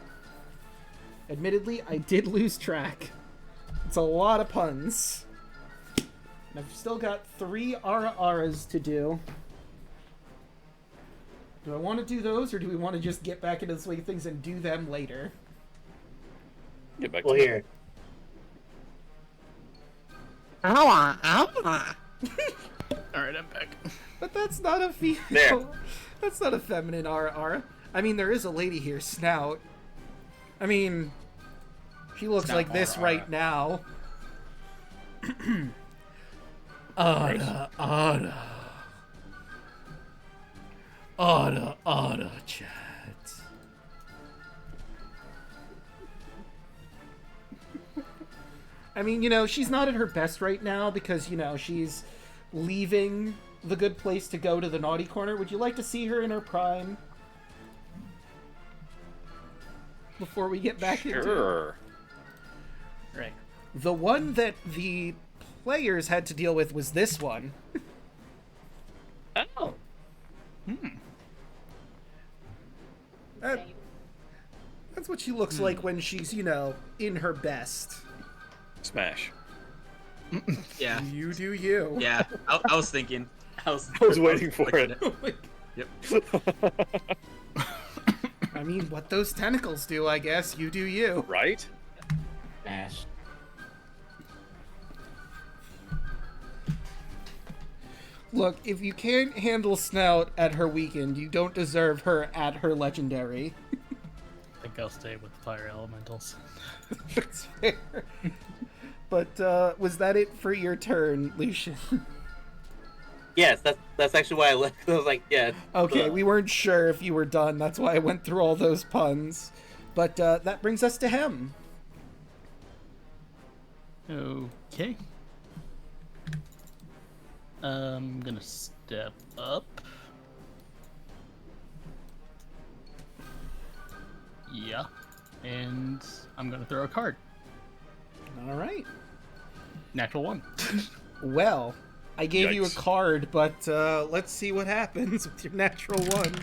Admittedly, I did lose track. It's a lot of puns. And I've still got 3 ara-aras to do. Do I want to do those, or do we want to just get back into the swing of things and do them later?
Get back
Well,
to
here.
Alright, I'm back.
But that's not a female.
There.
That's not a feminine ara-ara. I mean, there is a lady here, Snout. I mean, she looks
Snout
like this
ara-ara.
right now. Ada, chat. I mean, you know, she's not at her best right now because, you know, she's leaving the good place to go to the naughty corner. Would you like to see her in her prime? Before we get back into it.
Sure.
Right. The one that the players had to deal with was this one.
Oh.
That's what she looks like when she's, you know, in her best.
Smash.
Yeah.
You do you.
Yeah. I was thinking. I was
waiting for it.
Oh my-
Yep.
I mean, what those tentacles do, I guess. You do you.
Right?
Ash.
Look, if you can't handle Snout at her weekend, you don't deserve her at her legendary.
I think I'll stay with the fire elementals.
That's fair. But, was that it for your turn, Lucian?
Yes, that's actually why I left. I was like, yeah.
Okay, we weren't sure if you were done. That's why I went through all those puns. But, that brings us to him.
Okay. I'm gonna step up. Yeah. And I'm gonna throw a card.
All right.
Natural 1.
Well, I gave you a
Yikes.
card, but let's see what happens with your natural 1.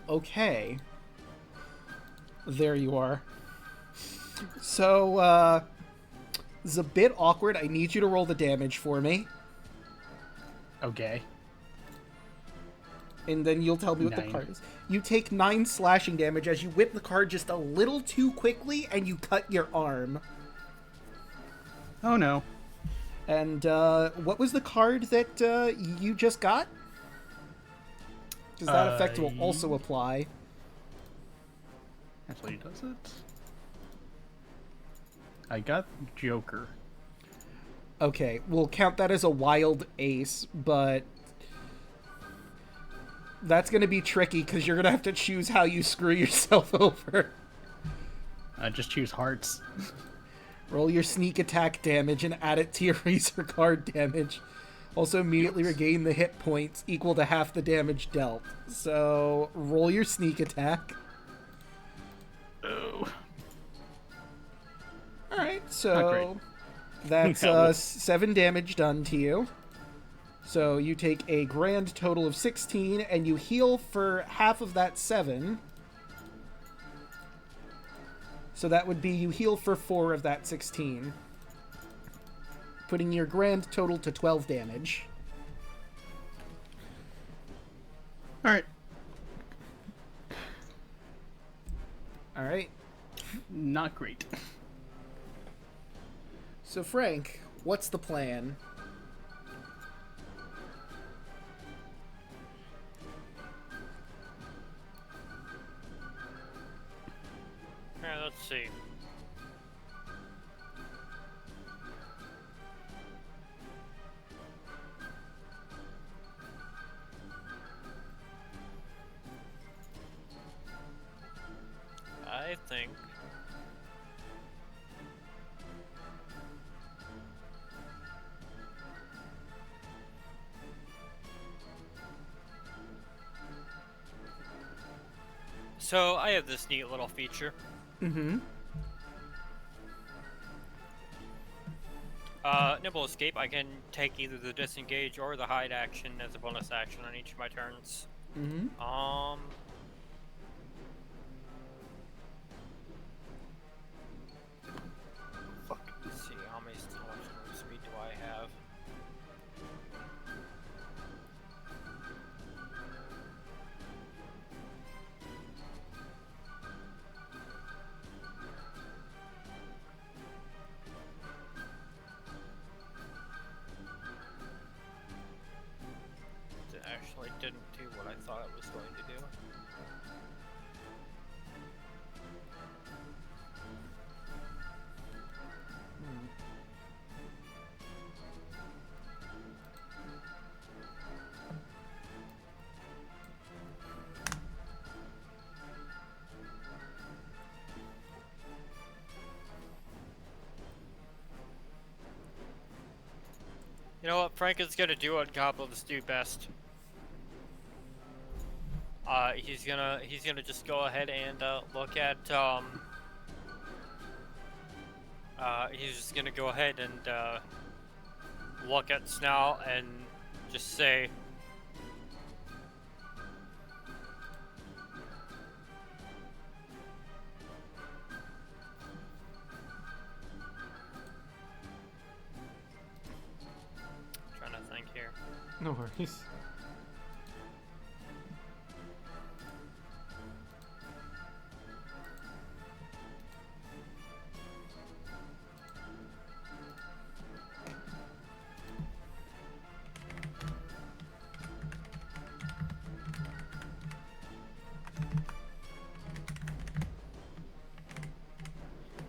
Okay. There you are. So, it's a bit awkward. I need you to roll the damage for me,
Okay.
and then you'll tell me what the
9.
card is. You take 9 slashing damage as you whip the card just a little too quickly, and you cut your arm.
Oh no.
And, what was the card that, you just got? Does that effect will also apply?
Actually, does it? I got Joker.
Okay, we'll count that as a wild ace, but That's going to be tricky because you're going to have to choose how you screw yourself over.
Just choose hearts.
Roll your sneak attack damage and add it to your razor guard damage. Also immediately regain the hit points equal to half the damage dealt. So roll your sneak attack.
Oh.
Alright, so that's 7 damage done to you. So you take a grand total of 16, and you heal for half of that 7. So that would be you heal for 4 of that 16. Putting your grand total to 12 damage.
Alright.
Alright.
Not great.
So Frank, what's the plan?
Let's see. I think so. I have this neat little feature.
Mm-hmm.
Nimble Escape, I can take either the disengage or the hide action as a bonus action on each of my turns.
Mm-hmm.
Let's see, how much move speed do I have? Actually didn't do what I thought it was going to do. You know what, Frank is gonna do what goblins do best. He's gonna just go ahead and look at he's just gonna go ahead and look at Snow and just say, trying to think here.
No worries.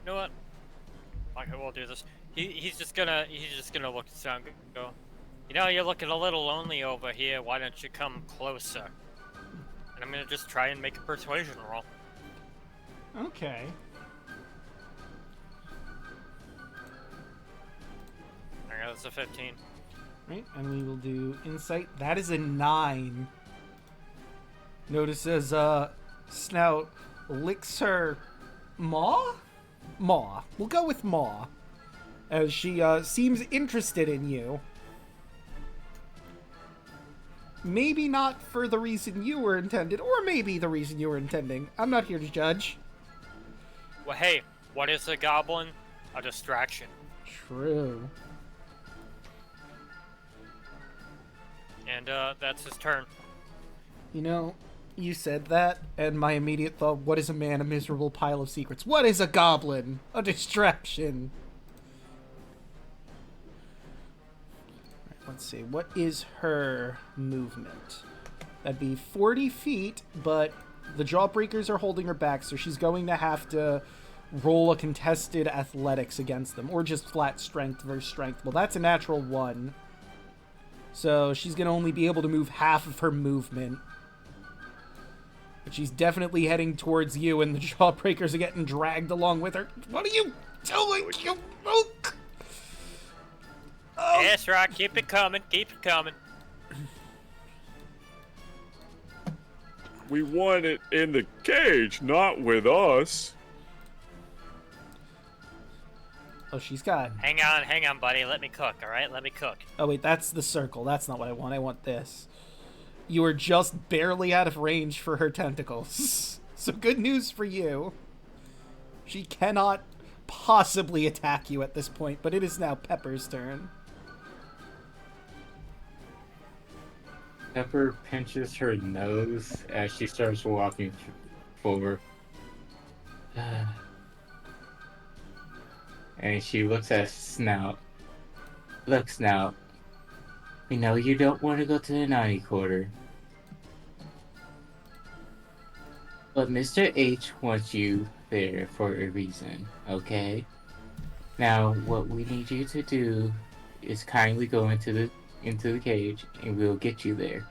You know what? Okay, we'll do this. He's just gonna look at Sound and go, you know, you're looking a little lonely over here. Why don't you come closer? And I'm gonna just try and make a persuasion roll.
Okay.
Alright, that's a 15.
Right, and we will do insight. That is a 9. Notice as Snout licks her maw? Maw. We'll go with maw. As she seems interested in you. Maybe not for the reason you were intended, or maybe the reason you were intending. I'm not here to judge.
Well, hey, what is a goblin? A distraction.
True.
And that's his turn.
You know, you said that, and my immediate thought, what is a man? A miserable pile of secrets. What is a goblin? A distraction. Right, let's see, what is her movement? That'd be 40 feet, but the Jawbreakers are holding her back, so she's going to have to roll a contested athletics against them, or just flat strength versus strength. Well, that's a natural 1. So she's going to only be able to move half of her movement. She's definitely heading towards you, and the Jawbreakers are getting dragged along with her. What are you doing, you mook? Oh.
Yes, Rock, keep it coming, keep it coming.
We want it in the cage, not with us.
Oh, she's got...
Hang on, buddy. Let me cook, alright? Let me cook.
Oh, wait, that's the circle. That's not what I want. I want this. You are just barely out of range for her tentacles. So good news for you. She cannot possibly attack you at this point, but it is now Pepper's turn.
Pepper pinches her nose as she starts walking forward. And she looks at Snout. Look, Snout. We know you don't want to go to the naughty quarter. But Mr. H wants you there for a reason, okay? Now, what we need you to do is kindly go into the cage, and we'll get you there.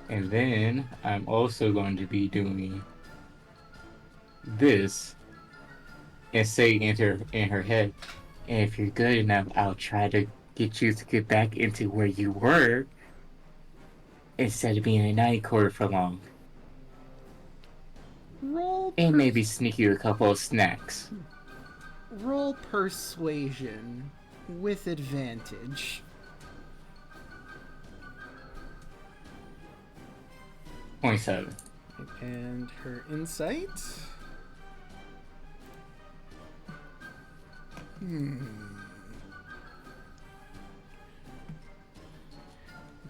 And then, I'm also going to be doing this and say in her head, and if you're good enough, I'll try to get you to get back into where you were instead of being a night quarter for long. And maybe sneak you a couple of snacks.
Roll persuasion with advantage.
27.
And her insight.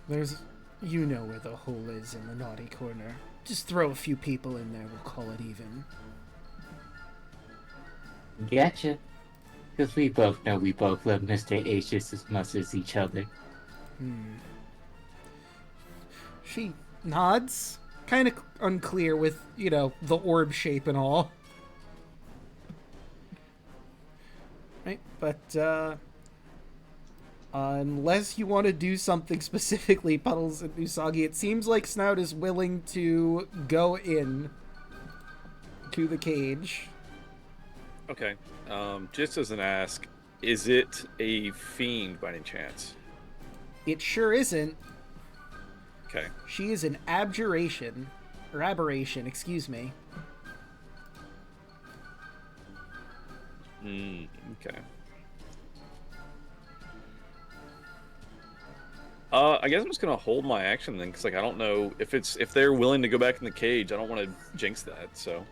There's... You know where the hole is in the naughty corner. Just throw a few people in there, we'll call it even.
Gotcha. Because we both know we both love Mr. H just as much as each other.
She nods. Kind of unclear with, you know, the orb shape and all. Right, but, unless you want to do something specifically, Puddles and Usagi, it seems like Snout is willing to go in to the cage.
Okay. Just as an ask, is it a fiend by any chance?
It sure isn't.
Okay.
She is an abjuration, or aberration, excuse me.
Okay. I guess I'm just gonna hold my action then, because like I don't know if they're willing to go back in the cage. I don't want to jinx that. So.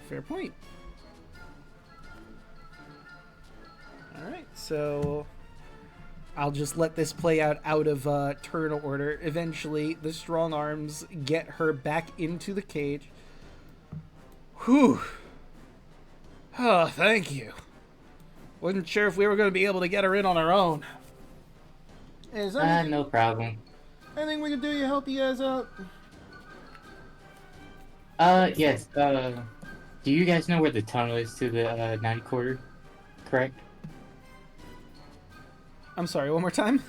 Fair point. All right, so I'll just let this play out of turn order. Eventually, the strong arms get her back into the cage. Whew. Oh, thank you. Wasn't sure if we were going to be able to get her in on our own. Is there
No problem.
anything we can do to help you guys out?
Yes, do you guys know where the tunnel is to the, night quarter? Correct?
I'm sorry, one more time?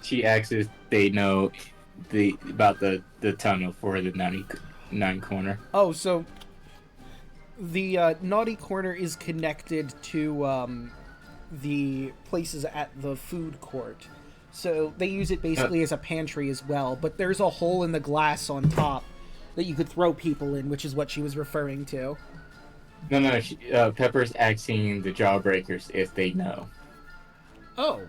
She asks if they know about the tunnel for the nine corner.
Oh, so the naughty corner is connected to the places at the food court. So they use it basically as a pantry as well, but there's a hole in the glass on top that you could throw people in, which is what she was referring to.
No, Pepper's asking the Jawbreakers if they know.
Oh.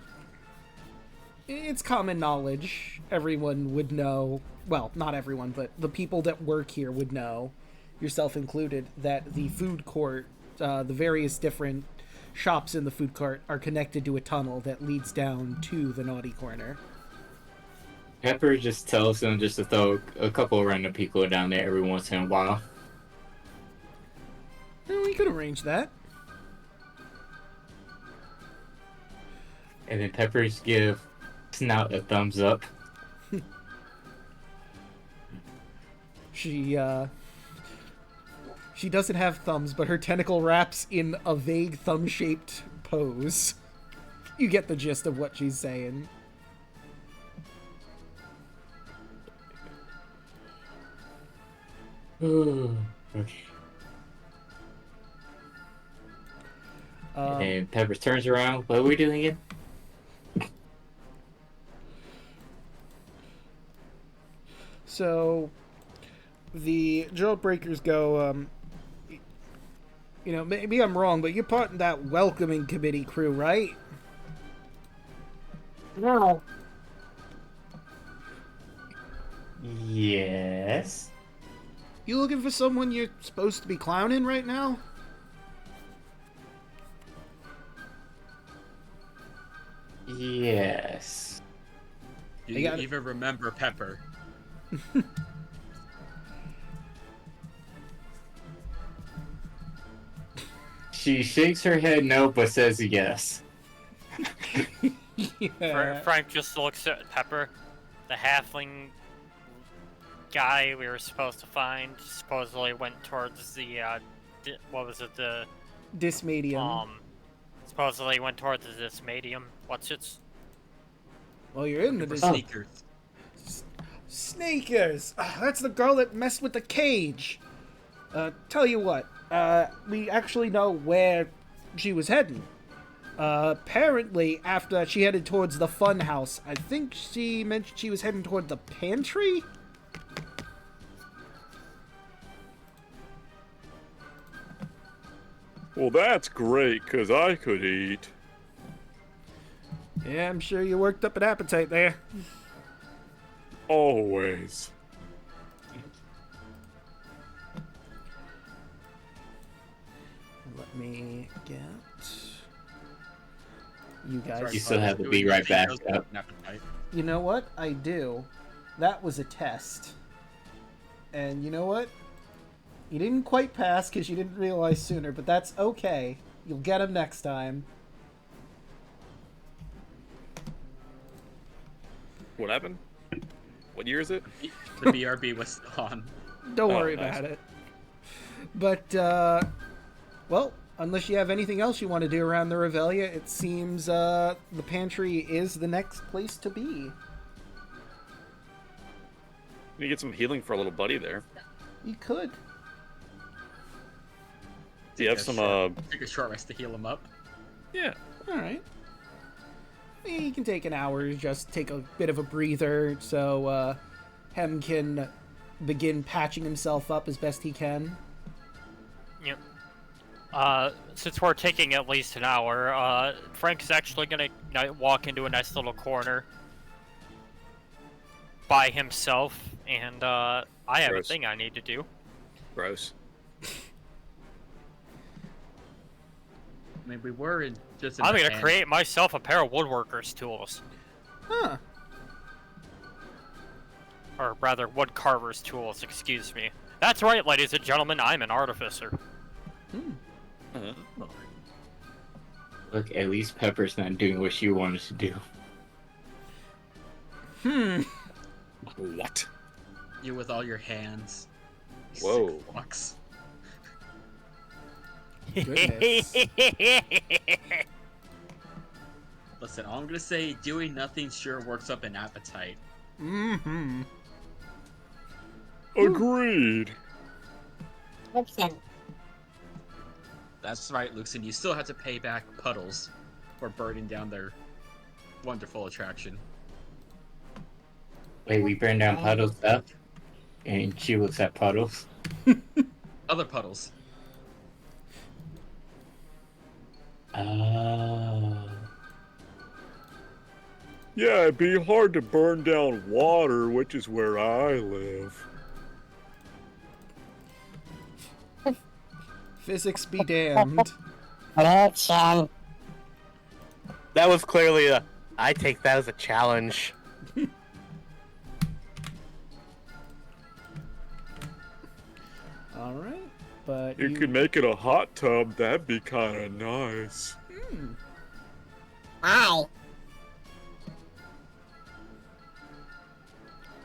It's common knowledge. Everyone would know. Well, not everyone, but the people that work here would know, yourself included, that the food court, the various different shops in the food court are connected to a tunnel that leads down to the naughty corner.
Pepper just tells them just to throw a couple of random people down there every once in a while.
We could arrange that.
And then Peppers give Snout a thumbs up.
She doesn't have thumbs, but her tentacle wraps in a vague thumb-shaped pose. You get the gist of what she's saying.
Okay. And Pepper turns around. What are we doing again?
So, the Jailbreakers go, maybe I'm wrong, but you're part of that welcoming committee crew, right?
No.
Yes.
You looking for someone you're supposed to be clowning right now?
Yes.
Do you even remember Pepper?
She shakes her head no, but says yes.
Yeah.
Frank just looks at Pepper, the halfling guy we were supposed to find. Supposedly went towards the what was it? The
Dismedium.
Supposedly went towards the Dismedium. What's its?
Well, you're in the
Sneakers.
Sneakers! That's the girl that messed with the cage! Tell you what, we actually know where she was heading. Apparently, after she headed towards the fun house, I think she mentioned she was heading toward the pantry?
Well, that's great, because I could eat.
Yeah, I'm sure you worked up an appetite there.
Always.
Let me get you guys.
You still have to be right back up.
You know what? I do. That was a test. And you know what? You didn't quite pass because you didn't realize sooner, but that's okay. You'll get them next time.
What happened? What year is it?
The BRB was on.
Don't worry
nice.
about it. But, well, unless you have anything else you want to do around the Revelia, it seems the pantry is the next place to be.
You get some healing for a little buddy there.
You could.
Do you have some,
Take a short rest to heal him up.
Yeah.
Alright. You can take an hour, just take a bit of a breather, so Hem can begin patching himself up as best he can.
Yep. Since we're taking at least an hour, Frank's actually gonna walk into a nice little corner by himself, and I have
Gross.
a thing I need to do.
Gross.
I mean, we were in just.
I'm gonna create myself a pair of woodworker's tools.
Huh.
Or rather, wood carver's tools, excuse me. That's right, ladies and gentlemen, I'm an artificer.
Look, at least Pepper's not doing what she wanted to do.
What?
You with all your hands.
Whoa.
Fucks.
Goodness.
Listen, all I'm gonna say, doing nothing sure works up an appetite.
Mm-hmm.
Agreed.
Luxon.
That's right, Luxon. You still have to pay back Puddles for burning down their wonderful attraction.
Wait, we burn down Puddles stuff? And she looks at Puddles.
Other Puddles.
Yeah, it'd be hard to burn down water, which is where I live.
Physics be damned.
Luxon.
That was clearly a. I take that as a challenge.
Alright, but
You could make it a hot tub, that'd be kinda nice.
Hi.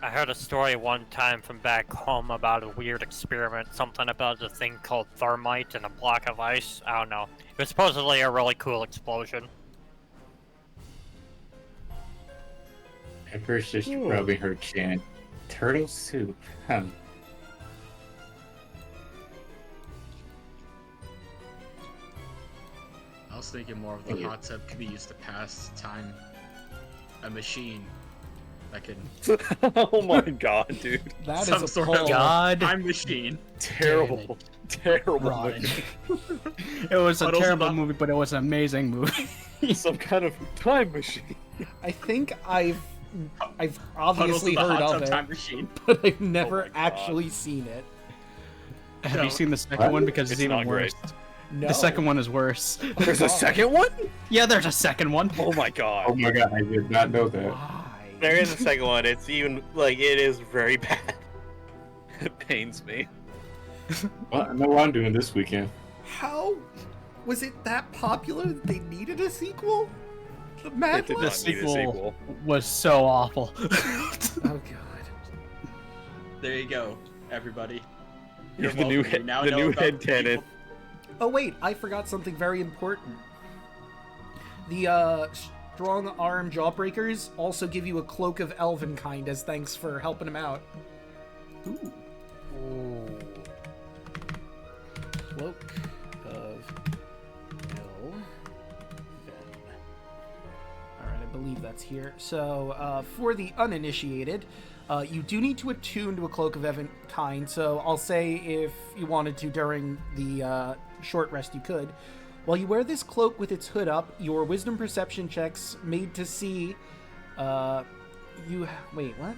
I heard a story one time from back home about a weird experiment, something about a thing called thermite and a block of ice. I don't know. It was supposedly a really cool explosion.
Pepper's just rubbing her chin. Turtle soup, huh?
was thinking more of the hot tub could be used to pass time. A machine that can
Oh my god, dude.
That
some
is a
sort of
pull.
God.
time machine.
Terrible. Terrible
Rotted.
movie.
It was a
Puddles
terrible
of-
movie, but it was an amazing movie.
Some kind of time machine.
I think I've
Puddles
obviously
of the
heard
hot
of
tub
it,
time machine.
but I've never
my God.
actually seen it.
Have
No.
you seen the second one? Because it's,
It's
even
not
worse.
great.
No.
The second one is worse.
There's a second one?
Yeah, there's a second one.
Oh my
Oh
god.
my god, I did not know that.
Why?
There is a second one. It's even like it is very bad.
It pains me.
Well, I know what I'm doing this weekend.
How was it that popular that they needed a sequel? The
It
Mad
did
One?
not need a sequel.
Was so awful.
Oh god.
There you go, everybody.
You're the new
welcome. You now
the
know
new
about
head
the
canon.
people-
Oh wait, I forgot something very important. The strong arm jawbreakers also give you a cloak of elven kind as thanks for helping them out. Ooh. Cloak of Elven. Alright, I believe that's here. So, for the uninitiated, you do need to attune to a Cloak of Elven kind, so I'll say if you wanted to during the short rest you could. While you wear this cloak with its hood up, your wisdom perception checks made to see... Wait, what?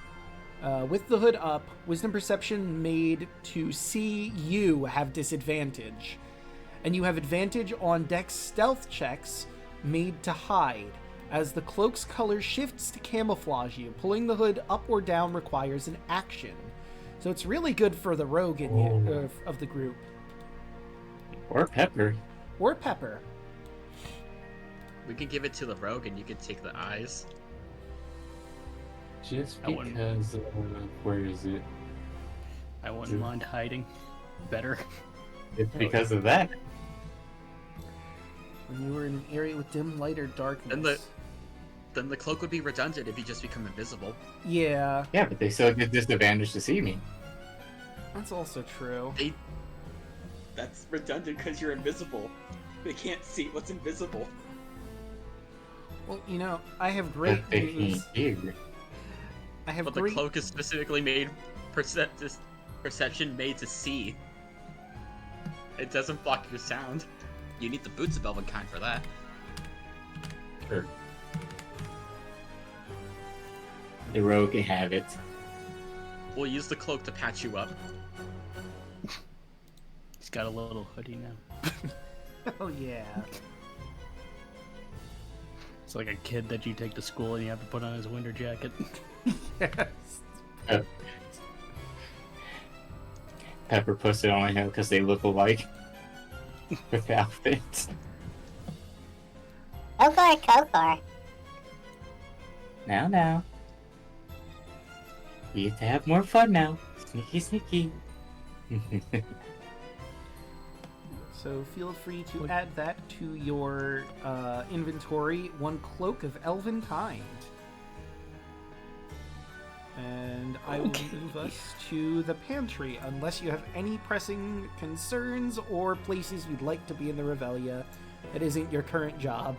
With the hood up, wisdom perception made to see you have disadvantage. And you have advantage on dex stealth checks made to hide, as the cloak's color shifts to camouflage you. Pulling the hood up or down requires an action. So it's really good for the rogue of the group.
Or Pepper.
Or Pepper.
We could give it to the rogue, and you could take the eyes.
Just
I wouldn't.
because, where is it?
I wouldn't mind hiding. Better.
It's because of that.
When you were in an area with dim light or darkness.
Then the cloak would be redundant if you just become invisible.
Yeah,
Yeah, but they still get disadvantage to see me.
that's also true.
That's redundant because you're invisible. They can't see what's invisible.
Well, you know, I have great
But they
news.
can't hear.
I have
But the
great...
cloak is specifically made perception made to see. It doesn't block your sound. You need the boots of Elvenkind for that.
Sure. The rogue can have it.
We'll use the cloak to patch you up.
He's got a little hoodie now.
Oh, yeah.
It's like a kid that you take to school and you have to put on his winter jacket.
Yes.
Pepper puts it on him because they look alike with the outfits.
Go for it, go for it.
Now. We get to have more fun now. Sneaky.
So feel free to add that to your inventory. One cloak of elven kind. And I will move us to the pantry, unless you have any pressing concerns or places you'd like to be in the Revelia that isn't your current job.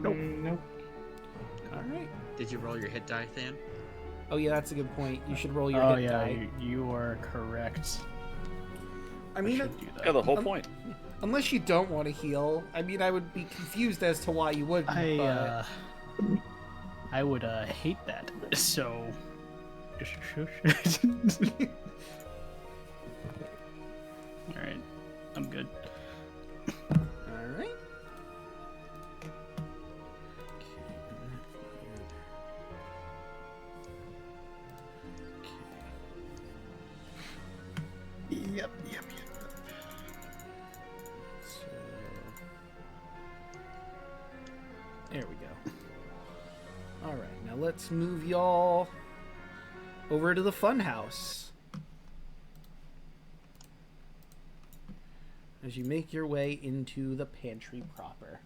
Nope.
Alright.
Did you roll your hit die, Than?
Oh yeah, that's a good point. You should roll your
Oh
hit
yeah,
die.
you are correct.
I mean,
should do that.
Yeah, the whole point.
unless you don't want to heal, I mean, I would be confused as to why you wouldn't. but...
I would hate that. So just shush. All right, I'm good.
Alright.
Yep.
So... There we go. Alright, now let's move y'all over to the funhouse. As you make your way into the pantry proper.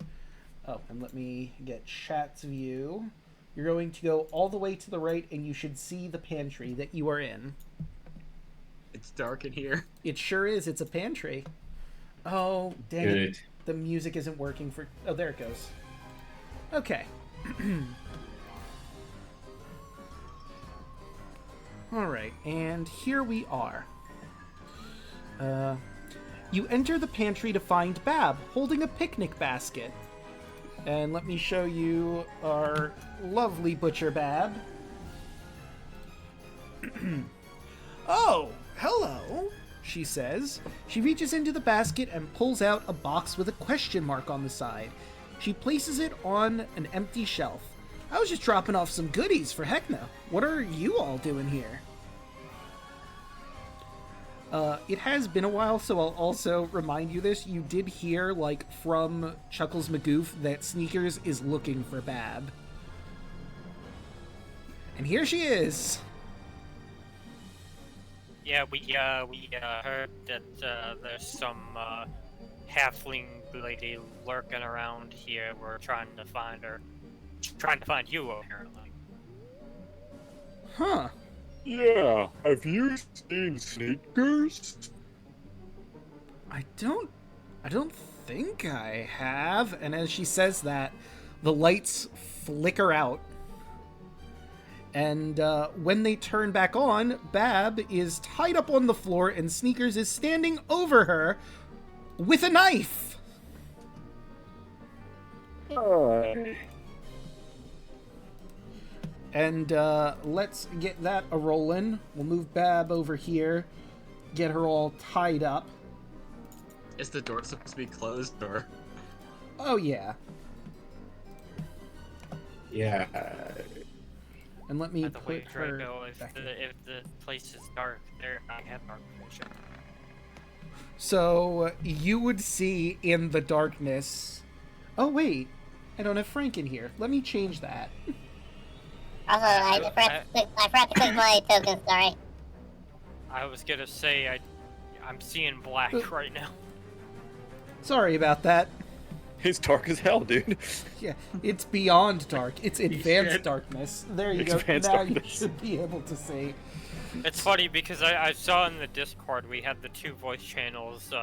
Oh, and let me get chat's view. You're going to go all the way to the right and you should see the pantry that you are in.
It's dark in here.
It sure is. It's a pantry. Oh, dang
Good.
it. The music isn't working for... Oh, there it goes. Okay. Alright, and here we are. You enter the pantry to find Bab, holding a picnic basket. And let me show you our lovely butcher Bab. Oh, hello, she says. She reaches into the basket and pulls out a box with a question mark on the side. She places it on an empty shelf. I was just dropping off some goodies for Heckna. What are you all doing here? It has been a while, so I'll also remind you this. You did hear, like, from Chuckles McGoof that Sneakers is looking for Bab. And here she is.
Yeah, we heard that there's some halfling lady lurking around here. We're trying to find her. Trying to find you, apparently.
Huh.
Yeah, have you seen Sneakers?
I don't think I have. And as she says that, the lights flicker out. And when they turn back on, Bab is tied up on the floor and Sneakers is standing over her with a knife. And let's get that a-rollin'. We'll move Bab over here, get her all tied up.
Is the door supposed to be closed, or?
Oh, yeah.
Yeah.
And let me
By the way,
put her
Draco,
back in.
if the place is dark, I have dark vision.
So, you would see in the darkness... Oh, wait. I don't have Frank in here. Let me change that.
Also, I forgot to click my token, sorry.
I was gonna say, I'm seeing black right now.
Sorry about that.
It's dark as hell, dude.
Yeah, it's beyond dark. It's advanced
shit.
darkness. There you
Advanced
go. Now
darkness.
you should be able to see.
It's funny because I saw in the Discord we had the two voice channels,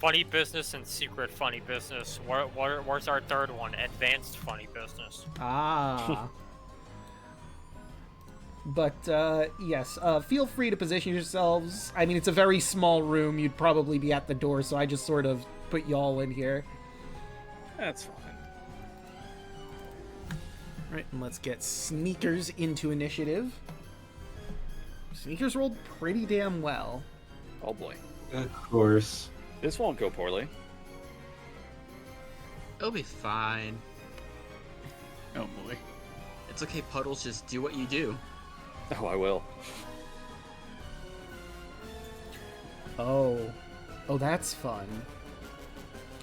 Funny Business and Secret Funny Business. Where's our third one? Advanced Funny Business.
Ah. But, yes, feel free to position yourselves. I mean, it's a very small room. You'd probably be at the door, so I just sort of put y'all in here.
That's fine.
Right, and let's get Sneakers into initiative. Sneakers rolled pretty damn well.
Oh boy.
Of course.
This won't go poorly.
It'll be fine.
Oh boy.
It's okay, Puddles. Just do what you do.
Oh, I will.
Oh, that's fun.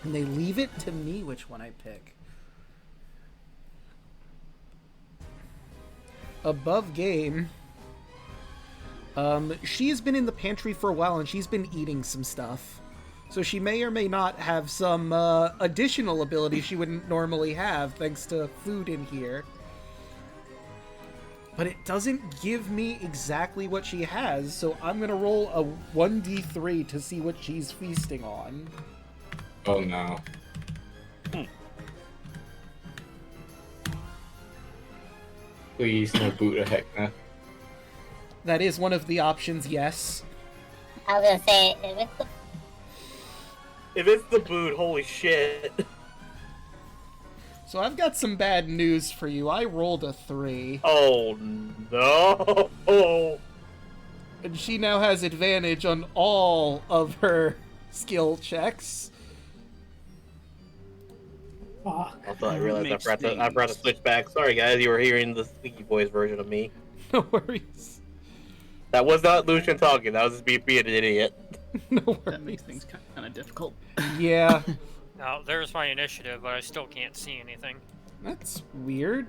And they leave it to me which one I pick. Above game. She's been in the pantry for a while and she's been eating some stuff. So she may or may not have some additional ability she wouldn't normally have thanks to food in here. But it doesn't give me exactly what she has, so I'm gonna roll a 1d3 to see what she's feasting on.
Oh no. Please, no boot of Heckna.
That is one of the options, yes.
I was gonna say,
If it's the boot, holy shit.
So I've got some bad news for you. I rolled a 3.
Oh no!
And she now has advantage on all of her skill checks.
Also, I realized I forgot to switch back. Sorry guys, you were hearing the Squeaky Boys version of me.
No worries.
That was not Lucian talking, that was just me being an idiot.
No worries.
That makes things kind of difficult.
Yeah.
Now, there's my initiative, but I still can't see anything.
That's weird.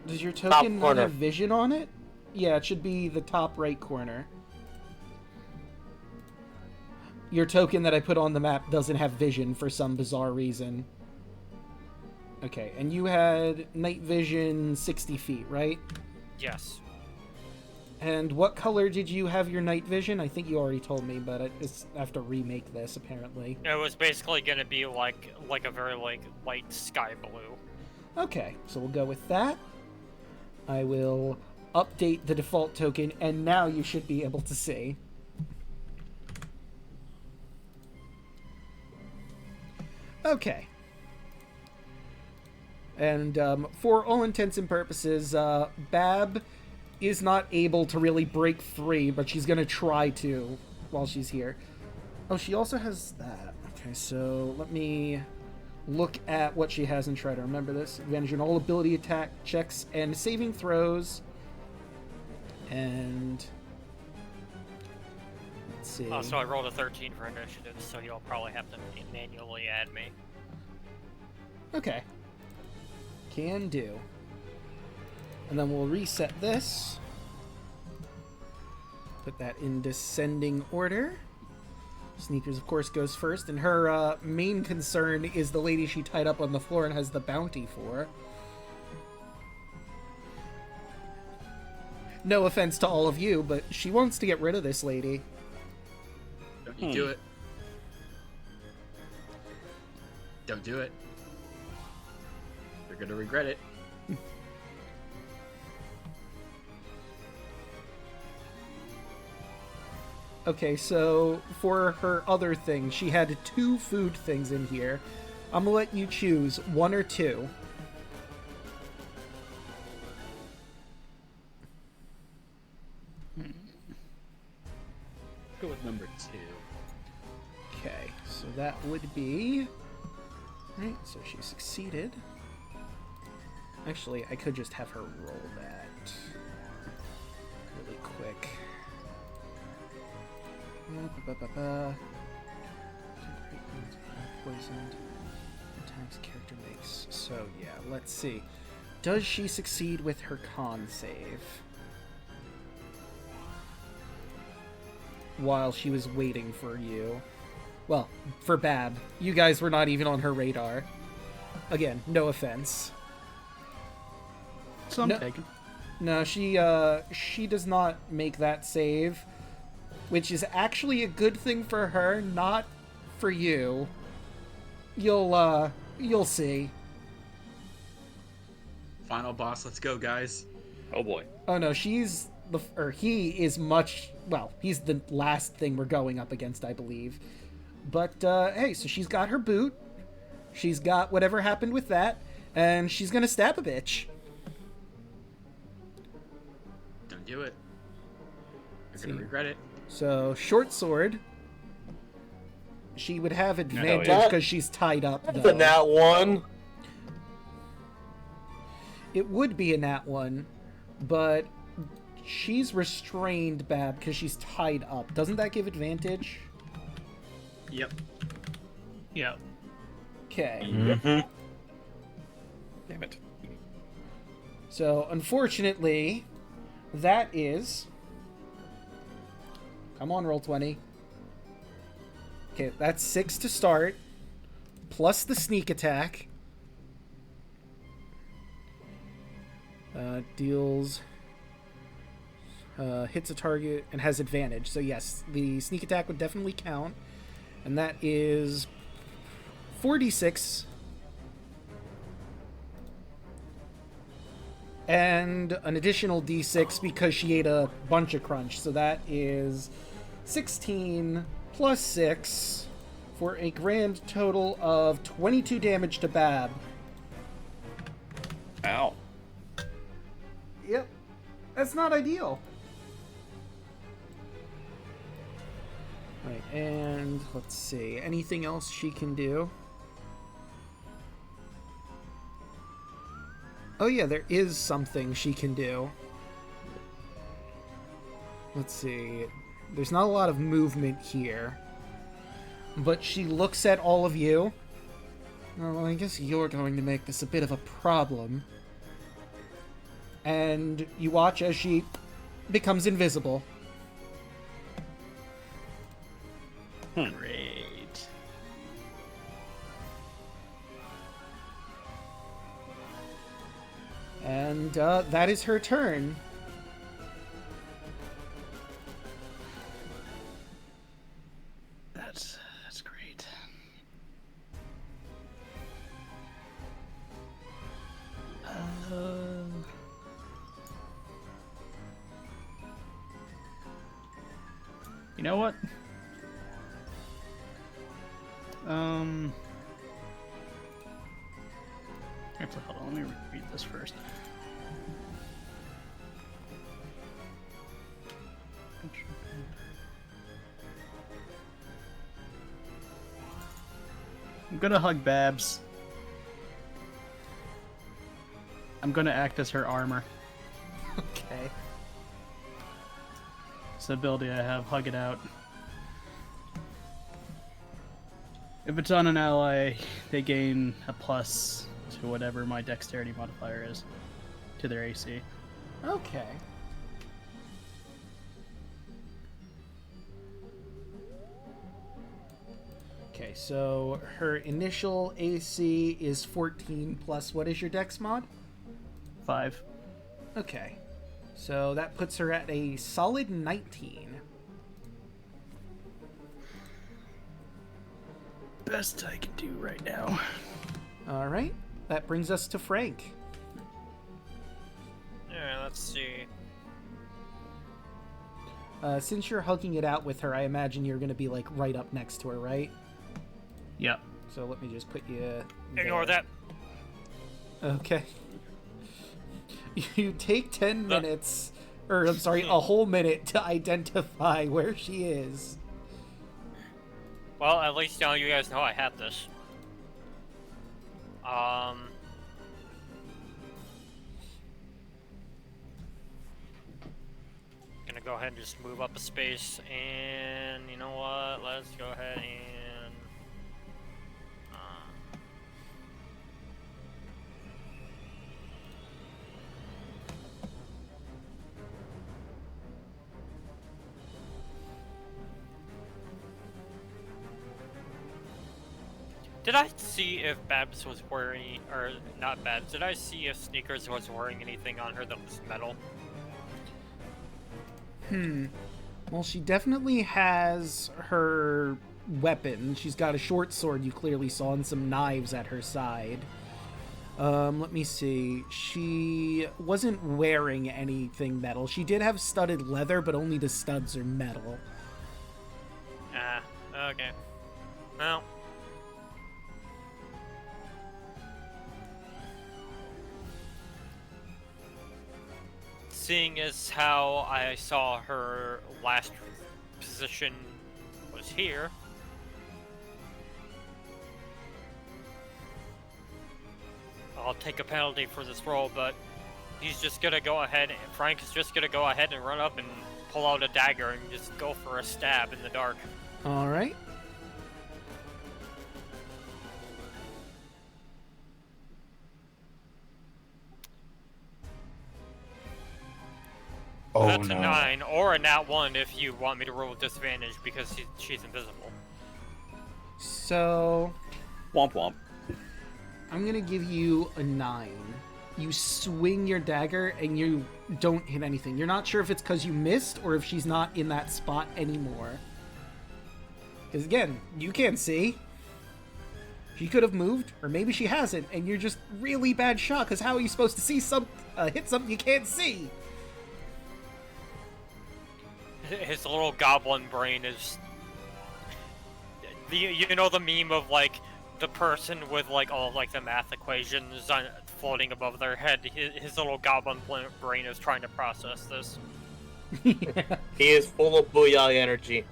Does your
Top
token not
corner.
have vision on it? Yeah, it should be the top right corner. Your token that I put on the map doesn't have vision for some bizarre reason. Okay, and you had night vision 60 feet, right?
Yes.
And what color did you have your night vision? I think you already told me, but I have to remake this, apparently.
It was basically going to be like a very light sky blue.
Okay, so we'll go with that. I will update the default token, and now you should be able to see. Okay. And for all intents and purposes, Bab is not able to really break free, but she's going to try to while she's here. Oh, she also has that. Okay, so let me look at what she has and try to remember this. Advantage on all ability attack checks and saving throws. And let's see.
Oh, so I rolled a 13 for initiative, so you'll probably have to manually add me.
Okay. Can do. And then we'll reset this. Put that in descending order. Sneakers, of course, goes first, and her main concern is the lady she tied up on the floor and has the bounty for. No offense to all of you, but she wants to get rid of this lady.
Don't you do it. Don't do it. You're gonna regret it.
Okay, so for her other thing, she had 2 food things in here. I'm gonna let you choose 1 or 2.
Go with number 2.
Okay, so that would be... Right, so she succeeded. Actually, I could just have her roll that really quick. Poisoned. Attacks character makes. So yeah, let's see. Does she succeed with her con save? While she was waiting for you. Well, for Bab. You guys were not even on her radar. Again, no offense.
Some taken.
No, she does not make that save. Which is actually a good thing for her, not for you. You'll see.
Final boss, let's go, guys.
Oh boy.
Oh no, he is he's the last thing we're going up against, I believe. But, hey, so she's got her boot. She's got whatever happened with that, and she's gonna stab a bitch.
Don't do it. You're gonna regret it.
So, short sword. She would have advantage because she's tied up,
That's
though.
a nat 1.
It would be a nat 1, but she's restrained, Bab, because she's tied up. Doesn't that give advantage?
Yep.
Yep.
Okay.
Damn it.
So, unfortunately, that is... Come on, roll 20. Okay, that's 6 to start, plus the sneak attack. Deals... hits a target and has advantage. So yes, the sneak attack would definitely count. And that is 46. And an additional d6 because she ate a bunch of crunch. So that is 16 plus 6 for a grand total of 22 damage to Bab.
Ow.
Yep. That's not ideal. Right, and let's see. Anything else she can do? Oh yeah, there is something she can do. Let's see. There's not a lot of movement here. But she looks at all of you. Well, I guess you're going to make this a bit of a problem. And you watch as she becomes invisible.
Great.
And that is her turn.
know what? Actually, hold on. Let me read this first. I'm gonna hug Babs. I'm gonna act as her armor.
Okay.
It's the ability I have, hug it out. If it's on an ally, they gain a plus to whatever my dexterity modifier is to their AC.
Okay. Okay, so her initial AC is 14 plus what is your dex mod?
5.
Okay. So that puts her at a solid 19.
Best I can do right now.
All right. That brings us to Frank.
Yeah, let's see.
Since you're hugging it out with her, I imagine you're going to be like right up next to her, right?
Yep.
So let me just put you
Ignore that.
Okay. You take 10 minutes, or I'm sorry, a whole minute to identify where she is.
Well, at least now you guys know I have this. Gonna go ahead and just move up a space, and you know what? Let's go ahead and did I see if Babs was wearing, or not Babs, did I see if Sneakers was wearing anything on her that was metal?
Well, she definitely has her weapon. She's got a short sword you clearly saw and some knives at her side. Let me see. She wasn't wearing anything metal. She did have studded leather, but only the studs are metal.
Ah, okay. Well. Seeing as how I saw her last position was here, I'll take a penalty for this roll, but he's just gonna go ahead, and Frank is just gonna go ahead and run up and pull out a dagger and just go for a stab in the dark.
All right.
Oh,
That's
no.
a 9, or a nat 1 if you want me to roll with disadvantage because she's invisible.
So
Womp womp.
I'm going to give you a 9. You swing your dagger and you don't hit anything. You're not sure if it's because you missed or if she's not in that spot anymore. Because again, you can't see. She could have moved, or maybe she hasn't, and you're just really bad shot, because how are you supposed to see hit something you can't see?
His little goblin brain is... You know the meme of, like, the person with, like, all, like, the math equations floating above their head? His little goblin brain is trying to process this.
Yeah.
He is full of booyah energy.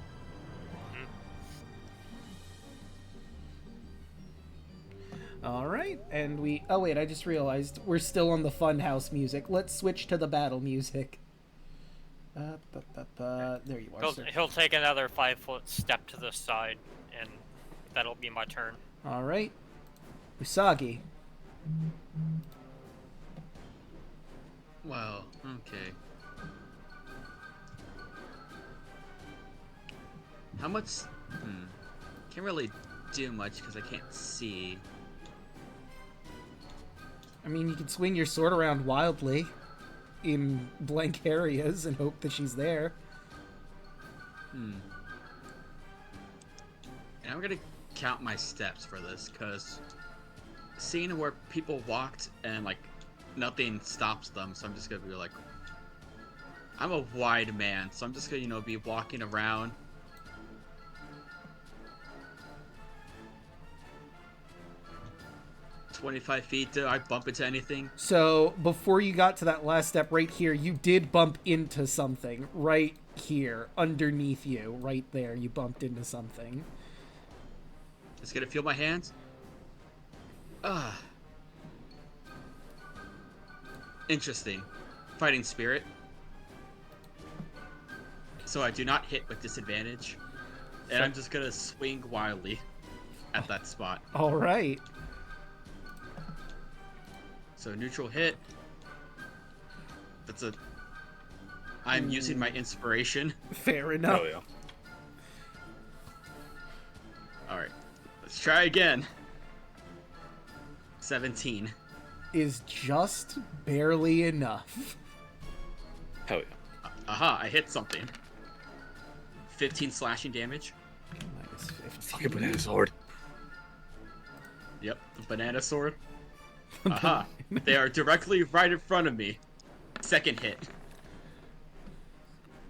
All right, and we... Oh, wait, I just realized we're still on the Funhouse music. Let's switch to the battle music. There you are, sir.
He'll take another 5-foot step to the side, and that'll be my turn.
All right. Usagi.
Well, okay. How much? Can't really do much because I can't see.
I mean, you can swing your sword around wildly in blank areas and hope that she's there.
And I'm gonna count my steps for this, because seeing where people walked and like nothing stops them, so I'm just gonna be like, I'm a wide man, so I'm just gonna be walking around 25 feet. Did I bump into anything?
So before you got to that last step right here, you did bump into something right here underneath you. Right there, you bumped into something.
Just gonna feel my hands. Ah. Interesting. Fighting spirit. So I do not hit with disadvantage. And I'm just gonna swing wildly at that spot.
All right.
So neutral hit. That's a... I'm using my inspiration.
Fair enough.
Oh yeah.
Alright. Let's try again. 17.
Is just barely enough.
Hell yeah.
Aha, I hit something. 15 slashing damage.
Minus 15.
Fucking banana sword.
Yep, the banana sword. Aha, they are directly right in front of me. Second hit.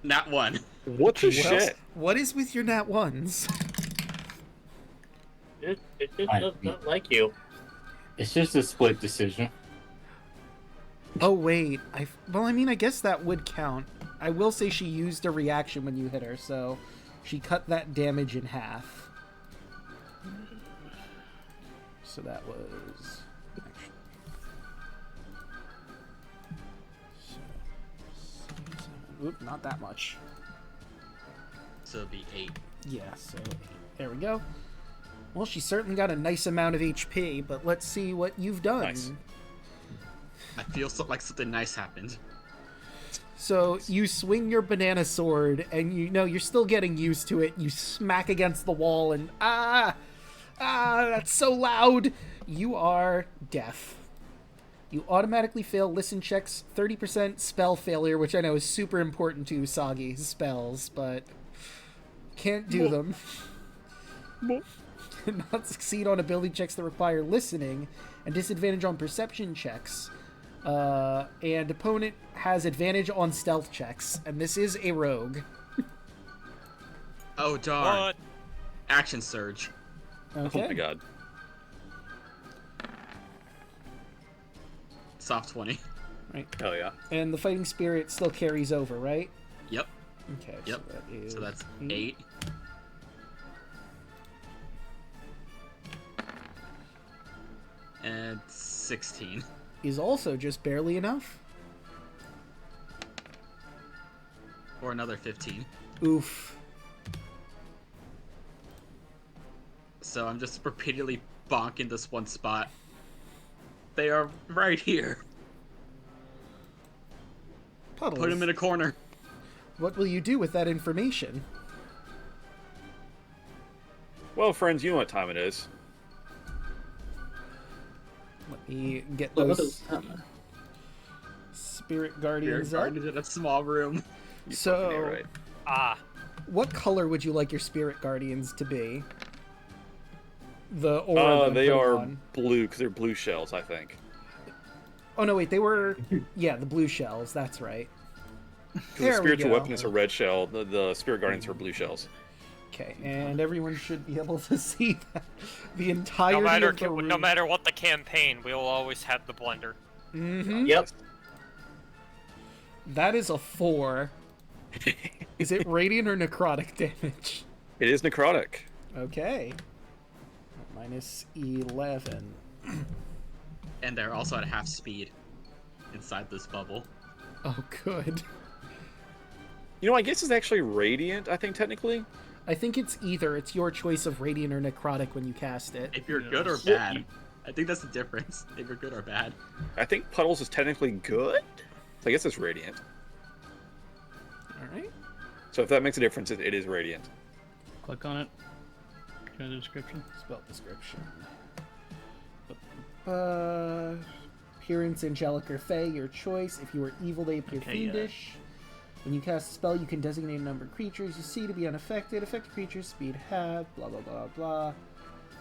Nat 1.
What the shit?
What is with your nat ones?
It just does not like you.
It's just a split decision.
Oh wait, well, I mean, I guess that would count. I will say she used a reaction when you hit her, so she cut that damage in half. So that was... Oop, not that much.
So it'd be 8.
Yeah, so 8. There we go. Well, she certainly got a nice amount of HP, but let's see what you've done.
Nice.
I feel like something nice happened.
So you swing your banana sword, and you're still getting used to it. You smack against the wall, and that's so loud. You are deaf. You automatically fail listen checks, 30% spell failure, which I know is super important to Usagi's spells, but can't do them. Not succeed on ability checks that require listening, and disadvantage on perception checks. And opponent has advantage on stealth checks, and this is a rogue.
Oh darn.
What?
Action surge.
Okay.
Oh my god.
Soft 20.
Right.
Hell yeah.
And the fighting spirit still carries over, right?
Yep.
Okay.
Yep.
So that is
So that's 8. And 16.
Is also just barely enough.
Or another 15.
Oof.
So I'm just repeatedly bonking this one spot. They are right here.
Puddles.
Put him in a corner.
What will you do with that information?
Well, friends, you know what time it is.
Let me get
What
those
is-
spirit
You're
guardians up.
guarded in a small room.
You
So-
fucking ain't right.
Ah,
What color would you like your spirit guardians to be? The aura.
They
putting
are
on.
blue because they're blue shells, I think.
Oh no, wait, they were. Yeah, the blue shells. That's right.
Because the
There we
spiritual
go.
weapon is a red shell. The spirit guardians are blue shells.
Okay, and everyone should be able to see that. The entirety of the room.
no matter what the campaign, we'll always have the blender.
Mm-hmm.
Yep.
That is a 4. Is it radiant or necrotic damage?
It is necrotic.
Okay. Minus 11.
And they're also at half speed inside this bubble.
Oh, good.
You know, I guess it's actually radiant, I think, technically.
I think it's either. It's your choice of radiant or necrotic when you cast it.
If you're good or bad. I think that's the difference. If you're good or bad.
I think Puddles is technically good. So I guess it's radiant.
Alright.
So if that makes a difference, it is radiant.
Click on it. Go to the description.
Spell description. Appearance angelic or fey, your choice. If you are evil, they appear
Okay, yeah.
fiendish. When you cast a spell, you can designate a number of creatures you see to be unaffected. Affected creatures, speed half, blah blah blah blah.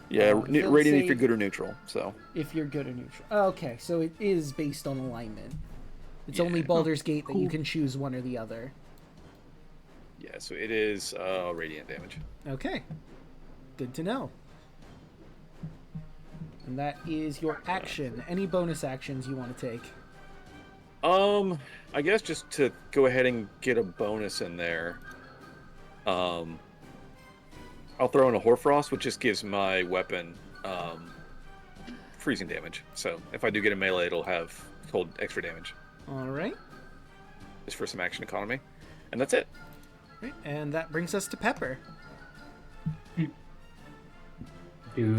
Yeah,
Build
radiant if
save.
you're good or neutral. So
If you're good or neutral. Okay, so it is based on alignment. It's
Yeah.
only Baldur's Gate that you
cool.
can choose one or the other.
yeah, so it is radiant damage.
Okay. Good to know. And that is your action. Any bonus actions you want to take?
I guess just to go ahead and get a bonus in there. I'll throw in a Hoarfrost, which just gives my weapon freezing damage. So if I do get a melee, it'll have cold extra damage.
All right.
Just for some action economy, and that's it.
Right. And that brings us to Pepper.
Do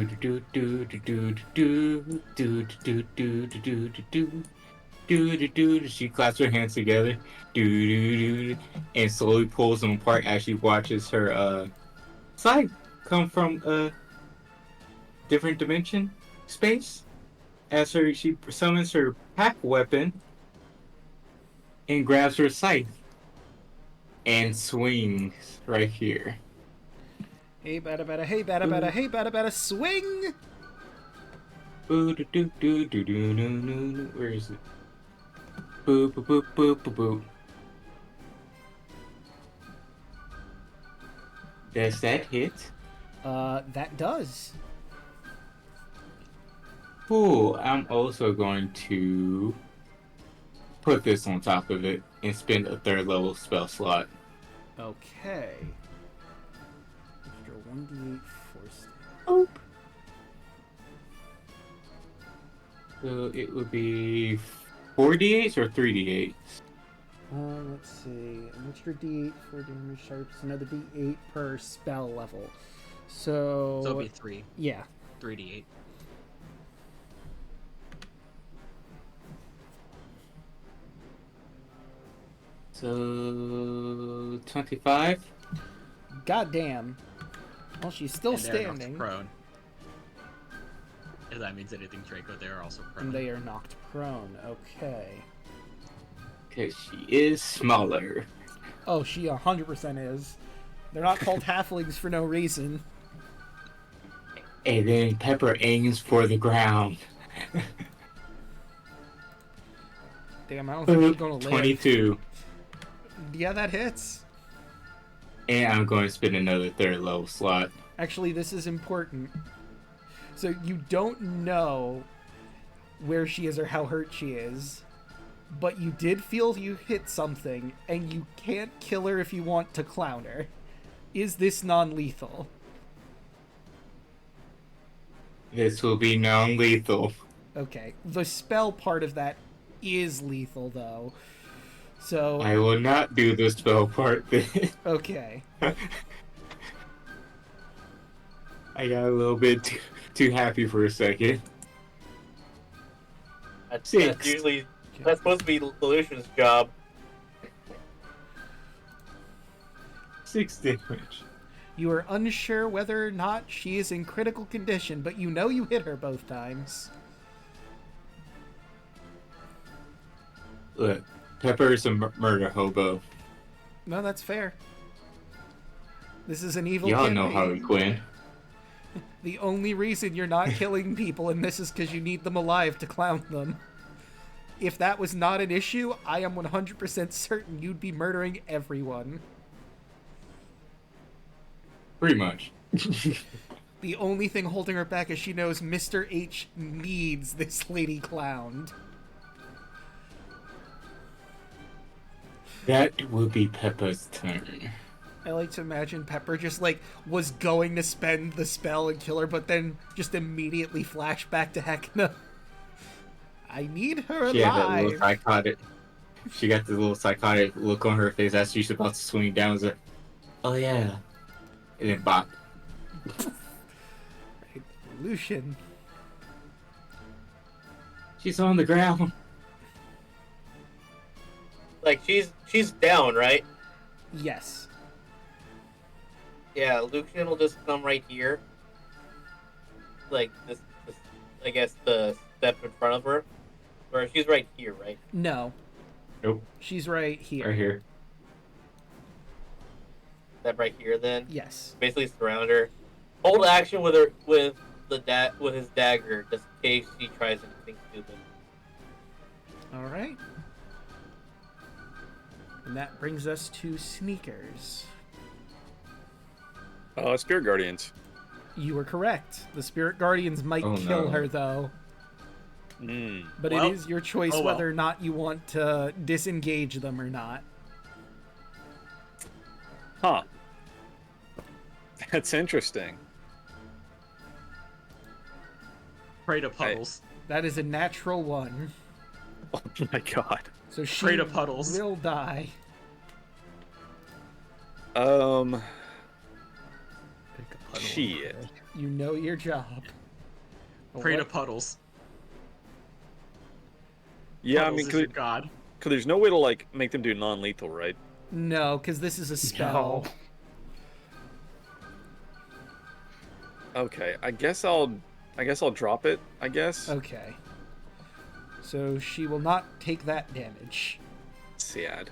do do do do do do do do do do do do do. She claps her hands together, do do do, and slowly pulls them apart as she watches her side come from a different dimension space. As she summons her pack weapon and grabs her scythe and swings right here.
Hey, bada bada, hey, bada bada, hey, bada bada, swing!
Boo do do do do do do do. Where is it? Boo boo boo boo boo boo. Does that hit?
That does.
Cool. I'm also going to put this on top of it and spend a 3rd level spell slot.
Okay. Extra 1d8 force.
Oh. So it would be 4d8s or 3d8s?
Let's see. An extra d8 for damage sharps, another d8 per spell level. So
it'll be 3.
Yeah.
3d8.
So 25.
Goddamn. Well, she's still
And they're knocked
standing.
prone. If that means anything, Draco, they are also prone.
And they are knocked prone. Okay.
Because she is smaller.
Oh, she 100% is. They're not called halflings for no reason.
And then Pepper aims for the ground.
Damn, I don't think she's gonna live.
22.
Yeah, that hits.
And I'm going to spend another 3rd level slot.
Actually, this is important. So you don't know where she is or how hurt she is, but you did feel you hit something, and you can't kill her if you want to clown her. Is this non-lethal?
This will be non-lethal.
Okay. The spell part of that is lethal, though. So
I will not do the spell part then.
Okay.
I got a little bit too happy for a second.
That's
6.
usually that's supposed to be Lucian's job.
6 damage.
You are unsure whether or not she is in critical condition, but you know you hit her both times.
Look, Pepper is a murder hobo.
No, that's fair. This is an evil
Y'all
campaign.
know Harley Quinn.
The only reason you're not killing people in this is because you need them alive to clown them. If that was not an issue, I am 100% certain you'd be murdering everyone.
Pretty much.
The only thing holding her back is she knows Mr. H needs this lady clowned.
That will be Pepper's turn.
I like to imagine Pepper just, was going to spend the spell and kill her, but then just immediately flash back to Heckna. I need her
She had that
alive.
little psychotic. She got the little psychotic look on her face as she's about to swing down. It's like, oh yeah. And then bop.
Right, Lucian.
She's on the ground.
Like she's down, right?
Yes.
Yeah, Lucian will just come right here. Like this, I guess the step in front of her. Or she's right here, right?
No.
Nope.
She's right here.
Right here.
Step right here then?
Yes.
Basically surround her. Hold action with her with his dagger, just in case she tries anything stupid.
Alright. And that brings us to Sneakers.
Spirit Guardians.
You were correct. The spirit guardians might kill her, though. But it is your choice whether or not you want to disengage them or not.
Huh. That's interesting.
Pray to puddles.
That is a natural 1.
Oh my god.
So she
Pray to puddles.
will die.
Shit.
You know your job.
Pray to puddles.
Yeah,
Puddles
I mean,
is your god.
Cause there's no way to like make them do non-lethal, right?
No, because this is a spell.
Okay, I guess I'll drop it. I guess.
Okay. So she will not take that damage.
Sad.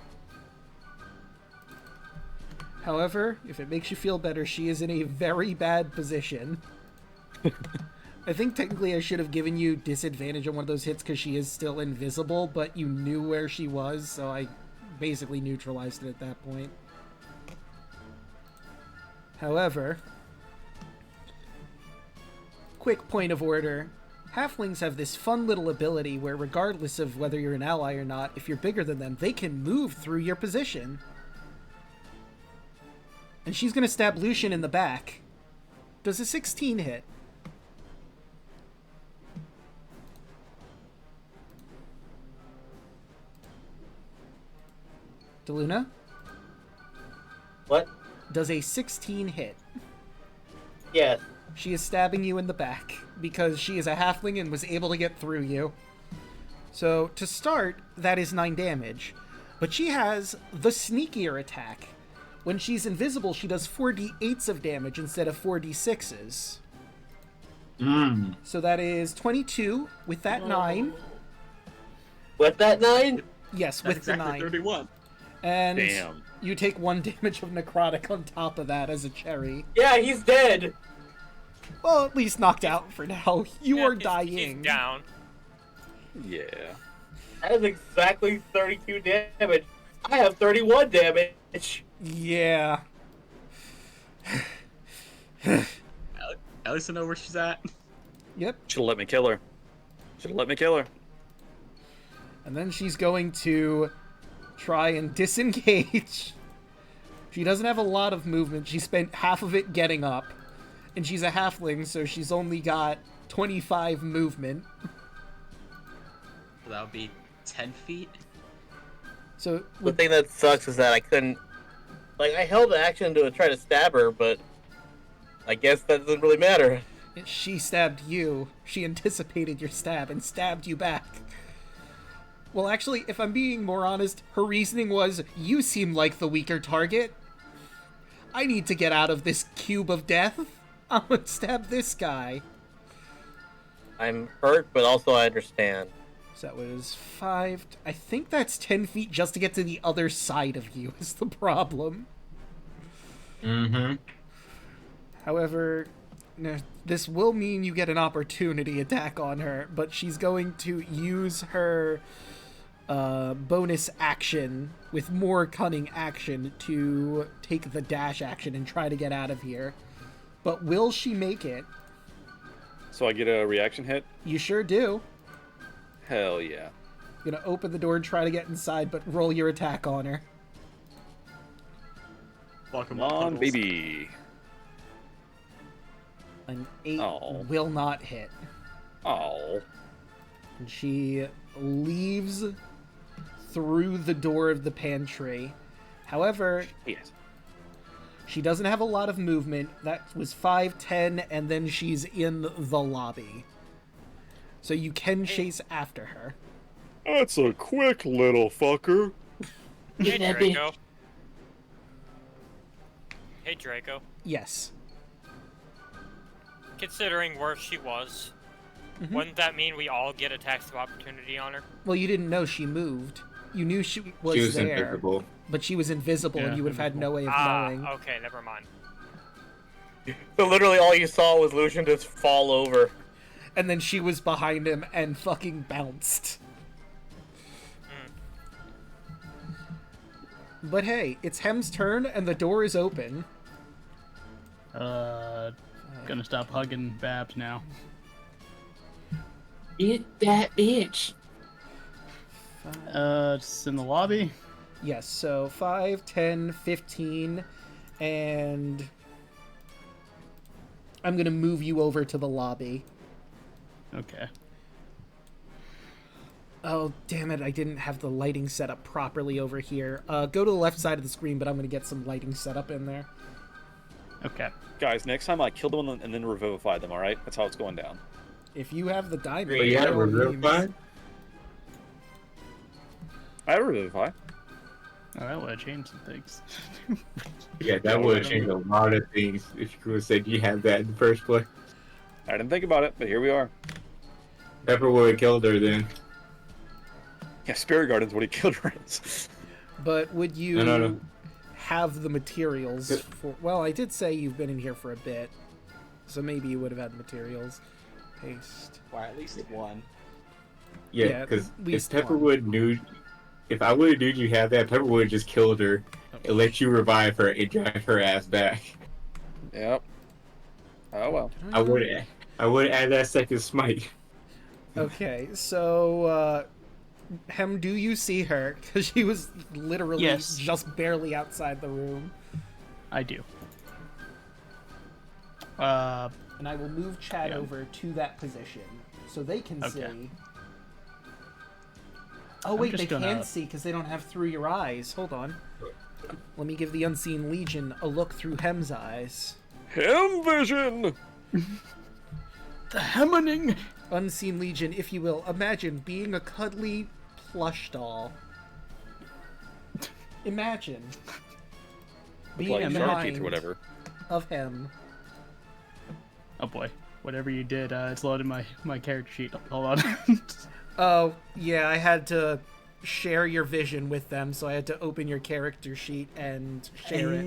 However, if it makes you feel better, she is in a very bad position. I think technically I should have given you disadvantage on one of those hits because she is still invisible, but you knew where she was, so I basically neutralized it at that point. However, quick point of order. Halflings have this fun little ability where regardless of whether you're an ally or not, if you're bigger than them, they can move through your position. And she's going to stab Lucian in the back. Does a 16 hit? Daluna?
What?
Does a 16 hit?
Yes.
She is stabbing you in the back because she is a halfling and was able to get through you. So, to start, that is 9 damage. But she has the sneakier attack. When she's invisible, she does 4d8s of damage instead of 4d6s. So that is 22 with that 9.
With that 9?
Yes,
That's
with
exactly
the 9.
31.
And
Damn.
you take 1 damage of necrotic on top of that as a cherry.
Yeah, he's dead.
Well, at least knocked out for now. You are
He's
dying.
down.
Yeah.
That is exactly 32 damage. I have 31 damage.
Yeah.
At least I know where she's at.
Yep.
Should've let me kill her. Should've let me kill her.
And then she's going to try and disengage. She doesn't have a lot of movement. She spent half of it getting up. And she's a halfling, so she's only got 25 movement.
So that would be 10 feet.
So
The thing that sucks is that I couldn't... Like, I held an action to try to stab her, but I guess that doesn't really matter.
she stabbed you. She anticipated your stab and stabbed you back. Well, actually, if I'm being more honest, her reasoning was, you seem like the weaker target. I need to get out of this cube of death. I'm gonna stab this guy.
I'm hurt, but also I understand.
So that was 5... I think that's 10 feet just to get to the other side of you is the problem. However, this will mean you get an opportunity attack on her, but she's going to use her bonus action with more cunning action to take the dash action and try to get out of here. But will she make it?
So I get a reaction hit?
You sure do.
Hell yeah.
You're gonna open the door and try to get inside, but roll your attack on her.
Welcome
Come on, baby.
An 8
Oh.
will not hit.
Oh.
And she leaves through the door of the pantry. However,
Yes.
she doesn't have a lot of movement. That was 5, 10, and then she's in the lobby. So you can chase after her.
That's a quick little fucker.
Hey, Draco. Hey, Draco.
Yes.
Considering where she was, wouldn't that mean we all get attacks of opportunity on her?
Well, you didn't know she moved. You knew she was there,
invisible.
but she was invisible, and you would have had no way of knowing.
Okay, never mind.
So literally all you saw was Lucian just fall over.
And then she was behind him and fucking bounced. But hey, it's Hem's turn, and the door is open.
5, Gonna stop hugging Babs now.
Get that bitch.
It's in the lobby.
Yes, so 5, 10, 15, and I'm going to move you over to the lobby.
Okay.
Oh, damn it, I didn't have the lighting set up properly over here. Go to the left side of the screen, but I'm going to get some lighting set up in there.
Okay.
Guys, next time I kill them and then revivify them, alright? That's how it's going down.
If you have the diamond...
But you have revivify?
I have revivify.
Oh, that would have changed some things.
Yeah, that would have changed a lot of things if you could have said you had that in the first place.
I didn't think about it, but here we are.
Pepper would have killed her then.
Yeah, Spirit Garden's what he killed her.
But would you
No.
have the materials for... Well, I did say you've been in here for a bit, so maybe you would have had the materials. Paste.
Or at least one.
Yeah, because
at
if
least
Pepperwood knew... If I would have knew you had that, Pepper would have just killed her and let you revive her and drag her ass back.
Yep. Oh well.
I would add that second smite.
Okay, so, Hem, do you see her? Because she was literally just barely outside the room.
I do.
And I will move Chad over to that position so they can see. Oh wait, they can't see because they don't have through your eyes. Hold on. Let me give the Unseen Legion a look through Hem's eyes.
Hem vision!
The hemmening!
Unseen Legion, if you will, imagine being a cuddly plush doll. Imagine being
like
in
shark
mind
teeth or whatever.
of Hem.
Oh boy. Whatever you did, it's loaded my character sheet. Hold on.
Oh, yeah, I had to share your vision with them, so I had to open your character sheet and share it.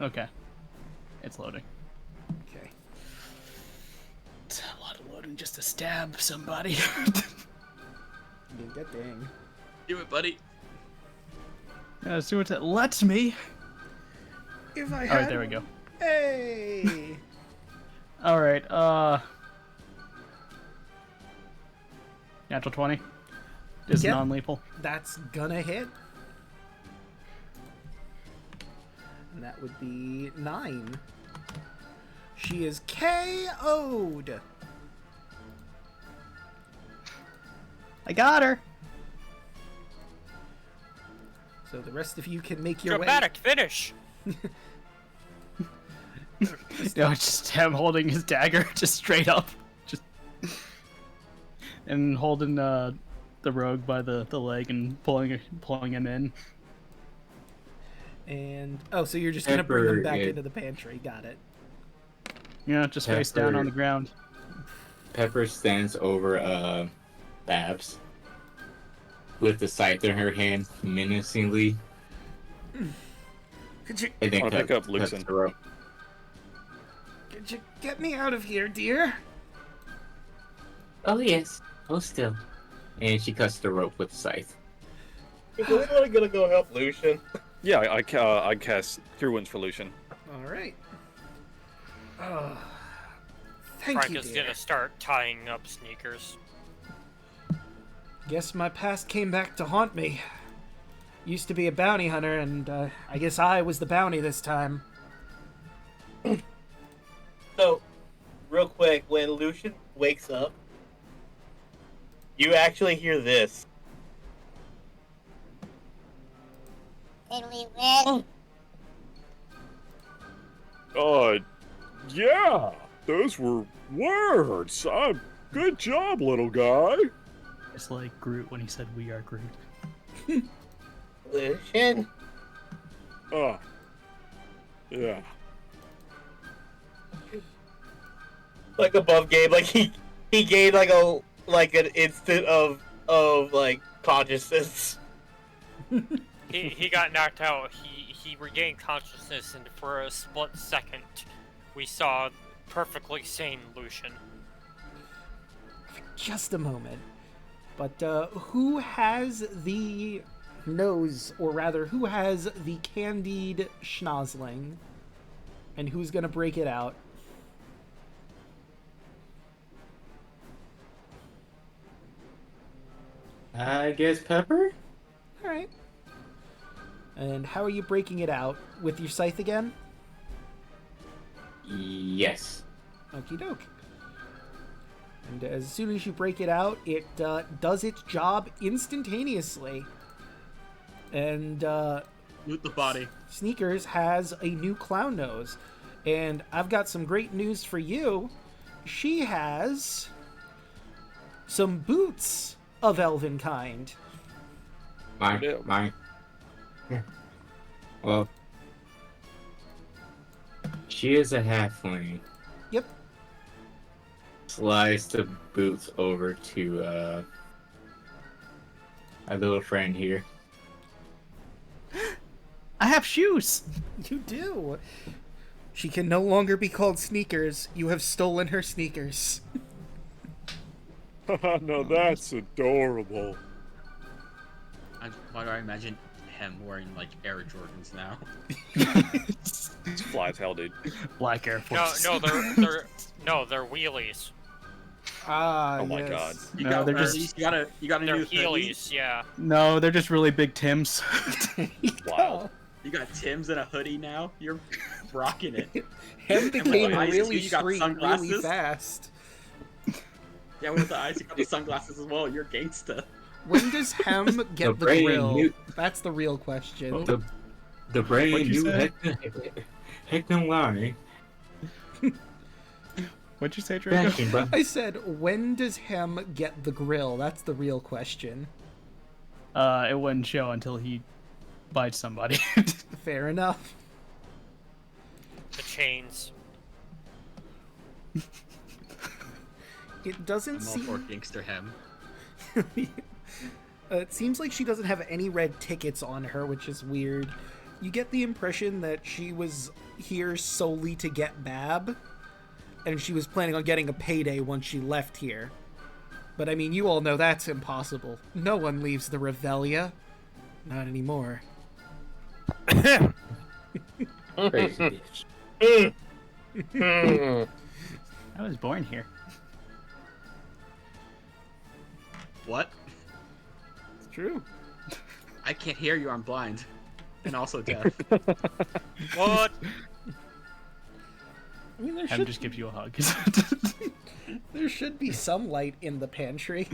Okay. It's loading.
Okay.
It's a lot of loading just to stab somebody.
Good dang.
Do it, buddy.
See what it lets me.
If I had...
Alright, there we go.
Hey!
Alright, Natural 20 is
Yep.
non-lethal.
That's gonna hit. And that would be 9. She is KO'd.
I got her.
So the rest of you can make your
Dramatic finish.
No, just him holding his dagger, just straight up, just and holding the rogue by the leg and pulling him in.
And oh, so you're just gonna bring them back into the pantry? Got it.
Yeah, just face down on the ground.
Pepper stands over Babs with the scythe in her hand menacingly.
Could you
And then
I'll pick up
cuts
Luxon.
the rope.
could you get me out of here, dear?
Oh yes. Oh still. And she cuts the rope with the scythe.
Is anyone gonna go help Lucian?
Yeah, I cast Cure Wounds for Lucian.
All right. Thank
Frank
you,
is
dear.
gonna start tying up sneakers.
Guess my past came back to haunt me. Used to be a bounty hunter, and I guess I was the bounty this time.
So, real quick, when Lucian wakes up, you actually hear this.
Did we win?
Yeah, those were words. Good job, little guy.
It's like Groot when he said, "We are Groot."
Lucian?
Yeah.
Like above Gabe, like he gained like an instant of like consciousness.
He got knocked out. He regained consciousness, and for a split second, we saw perfectly sane Lucian.
Just a moment. But who has the nose, or rather, who has the candied schnozzling? And who's gonna break it out?
I guess pepper?
All right. And how are you breaking it out? With your scythe again?
Yes.
Okie doke. And as soon as you break it out, it does its job instantaneously. And
Loot the body.
Sneakers has a new clown nose. And I've got some great news for you. She has some boots of elven kind.
Mine. Well, she is a halfling.
Yep.
Slides the boots over to my little friend here.
I have shoes.
You do. She can no longer be called Sneakers. You have stolen her sneakers.
No, that's adorable.
Why do I imagine him wearing like Air Jordans now?
It's fly as hell, dude.
Black Air Force.
No, they're wheelies.
Ah,
Oh my
yes.
god.
No, they're just
you got a
They're
new hoodie?
heelys, yeah.
no, they're just really big Tims.
Wow.
You got Tim's in a hoodie now? You're rocking it.
Hem became
eyes,
really
you got
street really
sunglasses?
fast.
Yeah, with the eyes, you got the sunglasses as well. You're gangsta.
When does Hem get the
brain
grill?
knew-
That's the real question.
The brand
What'd you
new
say?
Heckna line.
What'd you say, Draco?
Fashion, bro.
I said, when does Hem get the grill? That's the real question.
It wouldn't show until he bites somebody.
Fair enough.
The chains.
It doesn't
I'm all
seem...
for gangster hem.
It seems like she doesn't have any red tickets on her, which is weird. You get the impression that she was here solely to get Bab, and she was planning on getting a payday once she left here. But I mean, you all know that's impossible. No one leaves the Revelia. Not anymore.
Crazy bitch.
I was born here.
What?
It's true.
I can't hear you. I'm blind, and also deaf.
What?
I mean,
Hem just gives you a hug.
there should be some light in the pantry.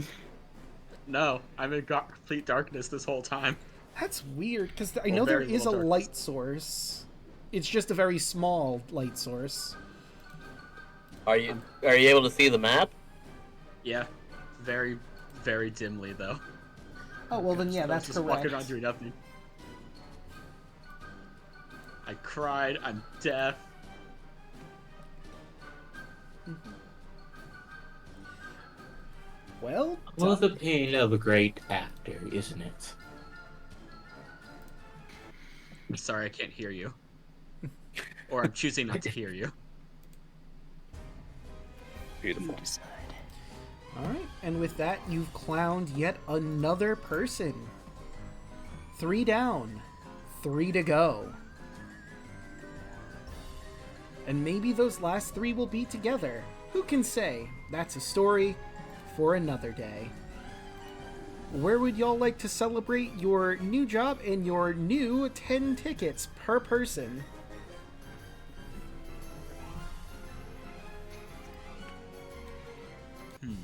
No, I'm in complete darkness this whole time.
That's weird, because I
Well,
know there
very
is a
little
light source. It's just a very small light source.
Are you able to see the map?
Yeah, very, very dimly though.
Oh, well then, yeah,
I was
that's
just
correct.
walking around doing nothing. I cried. I'm deaf.
Well,
Well, the pain of a great actor, isn't it?
I'm sorry, I can't hear you. Or I'm choosing not to hear you.
Beautiful.
alright, and with that, you've clowned yet another person. 3 down, 3 to go. And maybe those last 3 will be together. Who can say? That's a story for another day. Where would y'all like to celebrate your new job and your new 10 tickets per person?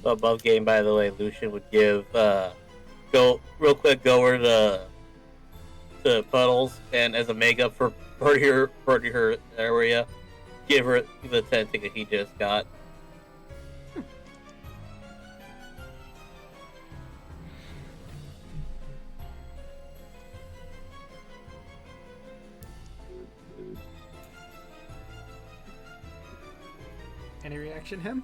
Above game, by the way, Lucian would give go real quick. Go over to Puddles, and as a makeup for her area, give her the 10 ticket he just got.
Any reaction, him?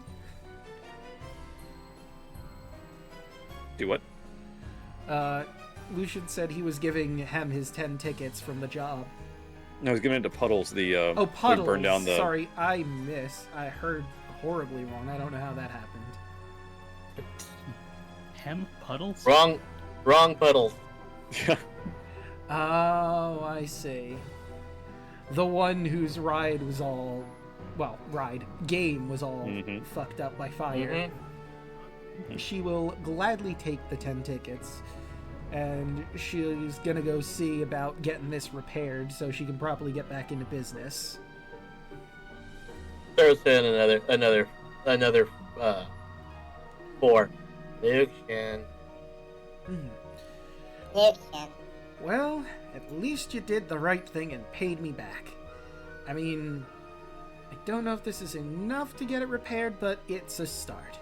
Do what?
Lucian said he was giving Hem his 10 tickets from the job.
No, I was giving it to Puddles. The
Oh, Puddles.
Burn down the...
Sorry, I heard horribly wrong. I don't know how that happened.
Hem Puddles?
Wrong Puddles.
Oh, I see. The one whose ride was all... Well, game was all fucked up by fire. she will gladly take the 10 tickets, and she's gonna go see about getting this repaired so she can properly get back into business.
Throws in another 4. Lucian.
Lucian.
Well, at least you did the right thing and paid me back. I mean, I don't know if this is enough to get it repaired, but it's a start.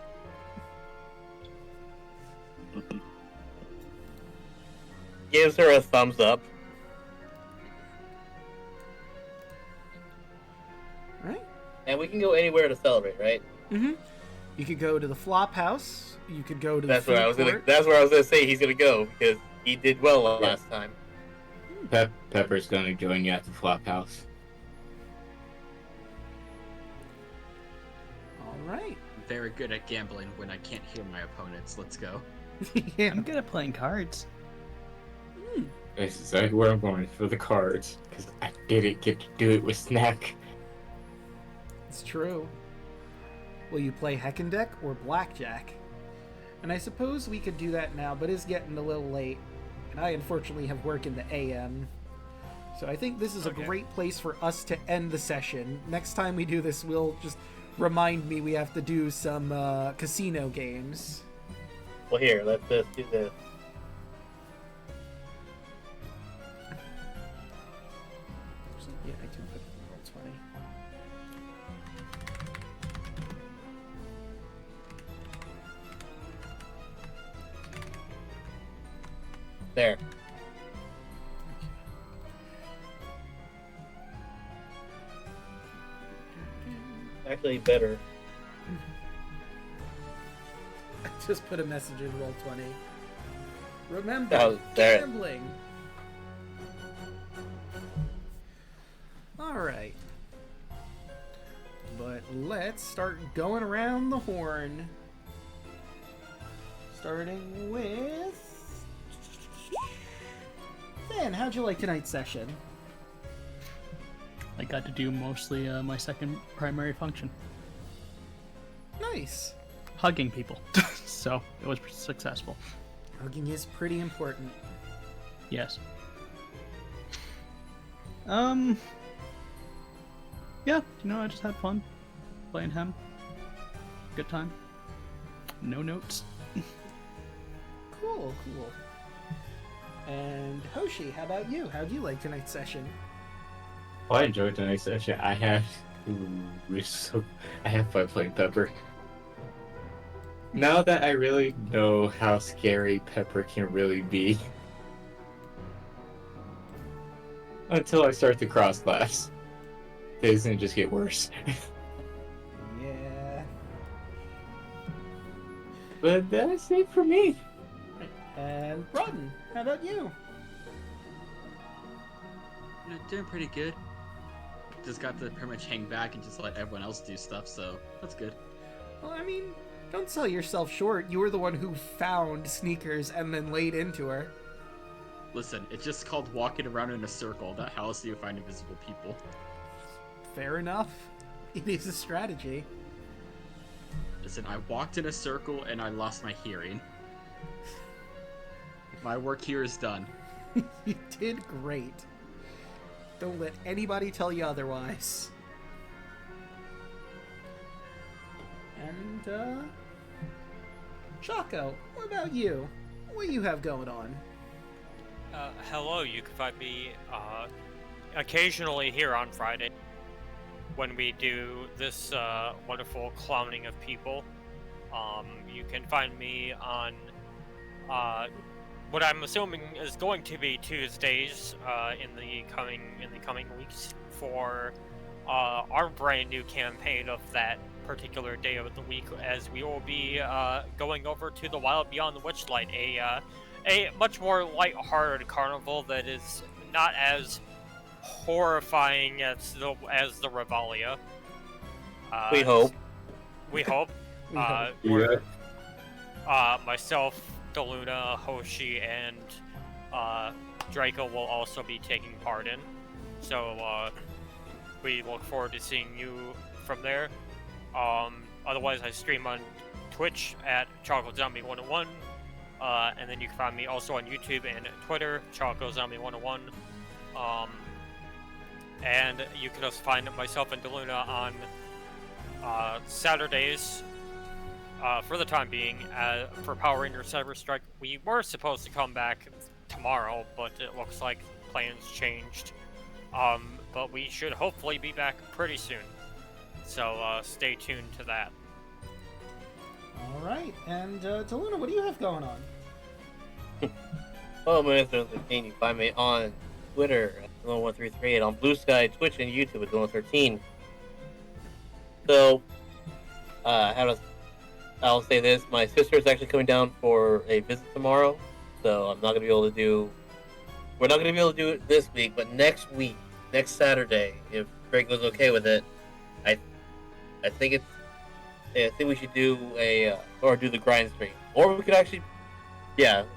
Gives her a thumbs up.
Right?
And we can go anywhere to celebrate, right?
Mm-hmm. You could go to the Flop House. You could go to
That's
the
where
food
I was gonna.
court.
That's where I was gonna say he's gonna go because he did well last time.
Pepper's gonna join you at the flop house.
All right.
Very good at gambling when I can't hear my opponents. Let's go.
Yeah.
I'm good at playing cards.
That's exactly where I'm going for the cards, because I didn't get to do it with Snack.
It's true. Will you play Heckendeck or Blackjack? And I suppose we could do that now, but it's getting a little late. And I unfortunately have work in the AM. So I think this is a great place for us to end the session. Next time we do this, we'll just remind me we have to do some casino games.
Well, here, let's just do this.
Yeah, I can put roll 20.
There. Actually, better.
I just put a message in roll 20. Remember,
Oh, there.
gambling. Alright. But let's start going around the horn. Starting with... Ben, how'd you like tonight's session?
I got to do mostly my second primary function,
Nice.
hugging people. So it was successful.
Hugging is pretty important.
Yes. Yeah, I just had fun playing him. Good time. No notes.
Cool. And Hoshi, how about you? How'd you like tonight's session?
Well, I enjoyed tonight's session. I had fun playing Pepper. Now that I really know how scary Pepper can really be. Until I start the cross class. It's gonna just get worse.
Yeah.
But that's it for me.
And Brodden, how about you?
Doing pretty good. Just got to pretty much hang back and just let everyone else do stuff, so that's good.
Well, I mean, don't sell yourself short. You were the one who found Sneakers and then laid into her.
Listen, it's just called walking around in a circle. How else do you find invisible people?
Fair enough. It is a strategy.
Listen, I walked in a circle and I lost my hearing. My work here is done.
You did great. Don't let anybody tell you otherwise. And, Chaco, what about you? What do you have going on?
Hello, you can find me occasionally here on Friday when we do this wonderful clowning of people. You can find me on what I'm assuming is going to be Tuesdays in the coming weeks for our brand new campaign of that particular day of the week, as we will be going over to the Wild Beyond the Witchlight, a much more light-hearted carnival that is not as horrifying as the Revalia.
We hope.
We hope.
Yeah.
Myself, Daluna, Hoshi, and Draco will also be taking part in. So we look forward to seeing you from there. Otherwise, I stream on Twitch at ChocoZombie101. And then you can find me also on YouTube and Twitter, ChocoZombie101. And you can also find myself and Daluna on Saturdays, for the time being, for Power Rangers Cyber Strike. We were supposed to come back tomorrow, but it looks like plans changed. But we should hopefully be back pretty soon. So stay tuned to that.
All right, and Daluna, what do you have going on?
Well, my name is Daluna. You find me on Twitter at Daluna1338, on Blue Sky, Twitch, and YouTube at Daluna13. So, I'll say this: my sister is actually coming down for a visit tomorrow, so I'm not gonna be able to do. We're not gonna be able to do it this week, but next week, next Saturday, if Draco's okay with it, I think we should do do the grind stream, or we could actually,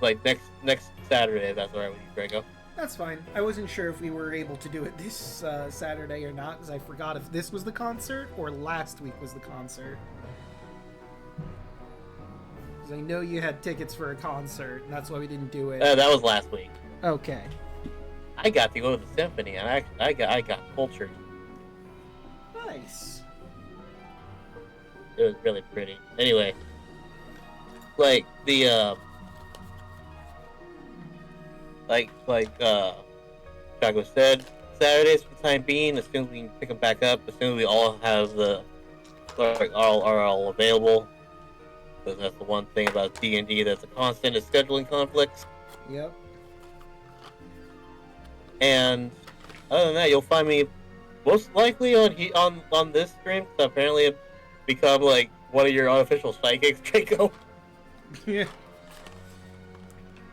like next Saturday. If that's all right with you, Draco.
That's fine. I wasn't sure if we were able to do it this Saturday or not, because I forgot if this was the concert or last week was the concert. Because I know you had tickets for a concert, and that's why we didn't do it.
That was last week.
Okay.
I got to go to the symphony, and I got cultured.
Nice.
It was really pretty. Anyway, like the Draco said, Saturdays for the time being. As soon as we can pick them back up, as soon as we all have are all available. Because that's the one thing about D&D that's a constant is scheduling conflicts.
Yep.
And other than that, you'll find me most likely on this stream. Because apparently, I've become like one of your unofficial psychics, Draco.
Yeah.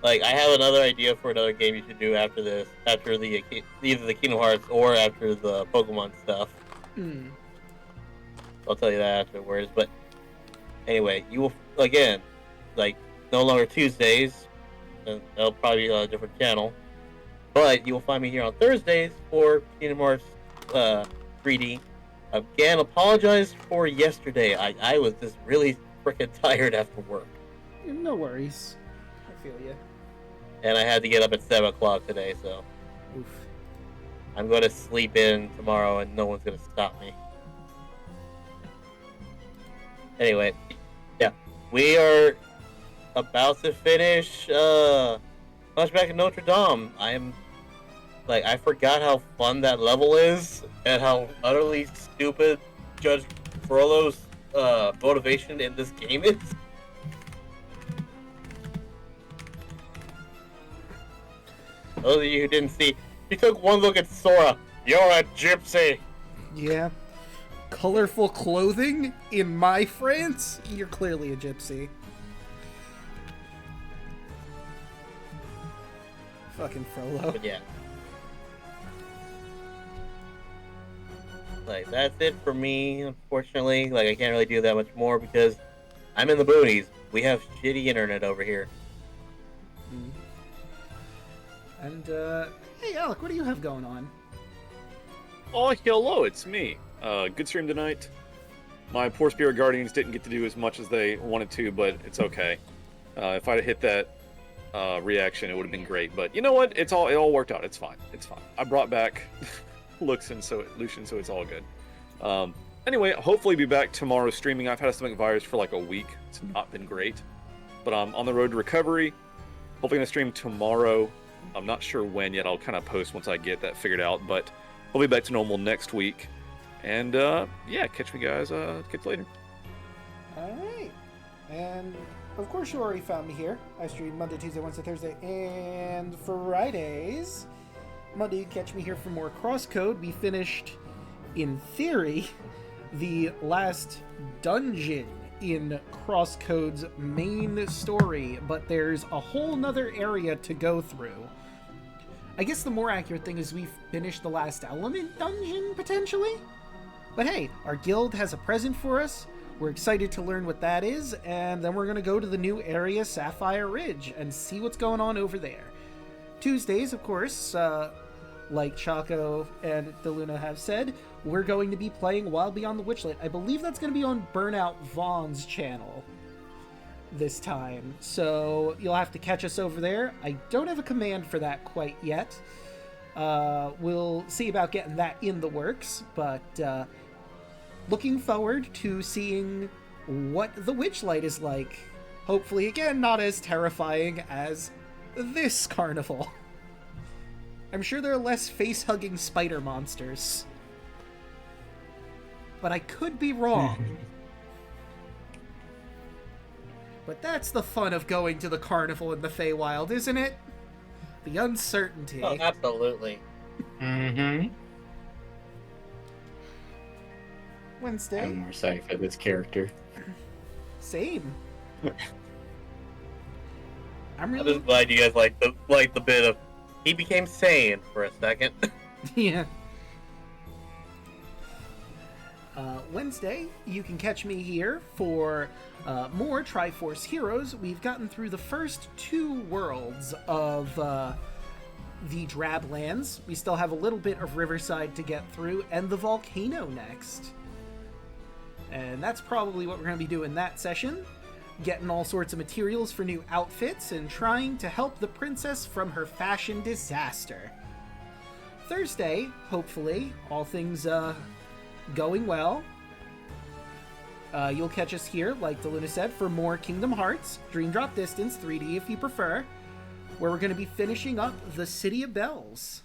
Like, I have another idea for another game you should do after this, after either the Kingdom Hearts or after the Pokemon stuff. I'll tell you that afterwards. But anyway, you will again, like, no longer Tuesdays, and that'll probably be on a different channel. But you will find me here on Thursdays for Kingdom Hearts 3D. Again, apologize for yesterday. I was just really freaking tired after work.
No worries. I feel you.
And I had to get up at 7 o'clock today, so
Oof.
I'm going to sleep in tomorrow and no one's going to stop me. Anyway, yeah, we are about to finish Hunchback of Notre Dame. I forgot how fun that level is and how utterly stupid Judge Frollo's motivation in this game is. Those of you who didn't see, he took one look at Sora. You're a gypsy.
Yeah. Colorful clothing in my France? You're clearly a gypsy. Fucking Frollo.
But yeah. Like, that's it for me, unfortunately. Like, I can't really do that much more because I'm in the boonies. We have shitty internet over here.
And, hey, Alek, what do you have going on?
Oh, hello, it's me. Good stream tonight. My poor Spirit Guardians didn't get to do as much as they wanted to, but it's okay. If I'd hit that reaction, it would have been great. But you know what? It all worked out. It's fine. It's fine. I brought back Lucian, so it's all good. Anyway, hopefully be back tomorrow streaming. I've had a stomach virus for like a week. It's not been great, but I'm on the road to recovery. Hopefully gonna stream tomorrow. I'm not sure when yet. I'll kind of post once I get that figured out, but I'll be back to normal next week. And yeah, catch me guys. Catch you later.
Alright. And of course you already found me here. I stream Monday, Tuesday, Wednesday, Thursday, and Fridays. Monday you catch me here for more Crosscode. We finished, in theory, the last dungeon in Crosscode's main story, but there's a whole nother area to go through. I guess the more accurate thing is we've finished the last element dungeon, potentially? But hey, our guild has a present for us. We're excited to learn what that is, and then we're going to go to the new area, Sapphire Ridge, and see what's going on over there. Tuesdays, of course, like Chaco and Daluna have said, we're going to be playing Wild Beyond the Witchlight. I believe that's going to be on Burnout Vaughn's channel. this time, so you'll have to catch us over there. I don't have a command for that quite yet. We'll see about getting that in the works, but looking forward to seeing what the Witchlight is like. Hopefully, again, not as terrifying as this carnival. I'm sure there are less face-hugging spider monsters. But I could be wrong. But that's the fun of going to the carnival in the Feywild, isn't it? The uncertainty.
Oh, absolutely.
Mm-hmm.
Wednesday.
I'm more excited for this character.
Same.
I'm just glad you guys like the bit of he became sane for a second.
Yeah. Wednesday, you can catch me here for more Triforce Heroes. We've gotten through the first 2 worlds of the Drablands. We still have a little bit of Riverside to get through, and the volcano next. And that's probably what we're going to be doing that session. Getting all sorts of materials for new outfits and trying to help the princess from her fashion disaster. Thursday, hopefully, all things going well. You'll catch us here, like Daluna said, for more Kingdom Hearts, Dream Drop Distance, 3D if you prefer, where we're going to be finishing up the City of Bells.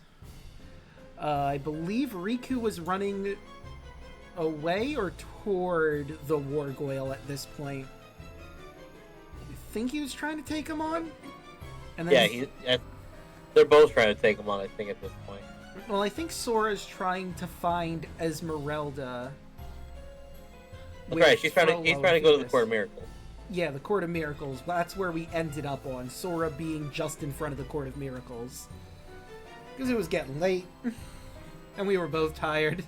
I believe Riku was running away or toward the Wargoyle at this point. I think he was trying to take him on? And then
they're both trying to take him on, I think, at this point.
Well, I think Sora's trying to find Esmeralda.
That's right, he's trying to go to the Court of Miracles.
Yeah, the Court of Miracles. That's where we ended up on. Sora being just in front of the Court of Miracles. Because it was getting late. And we were both tired.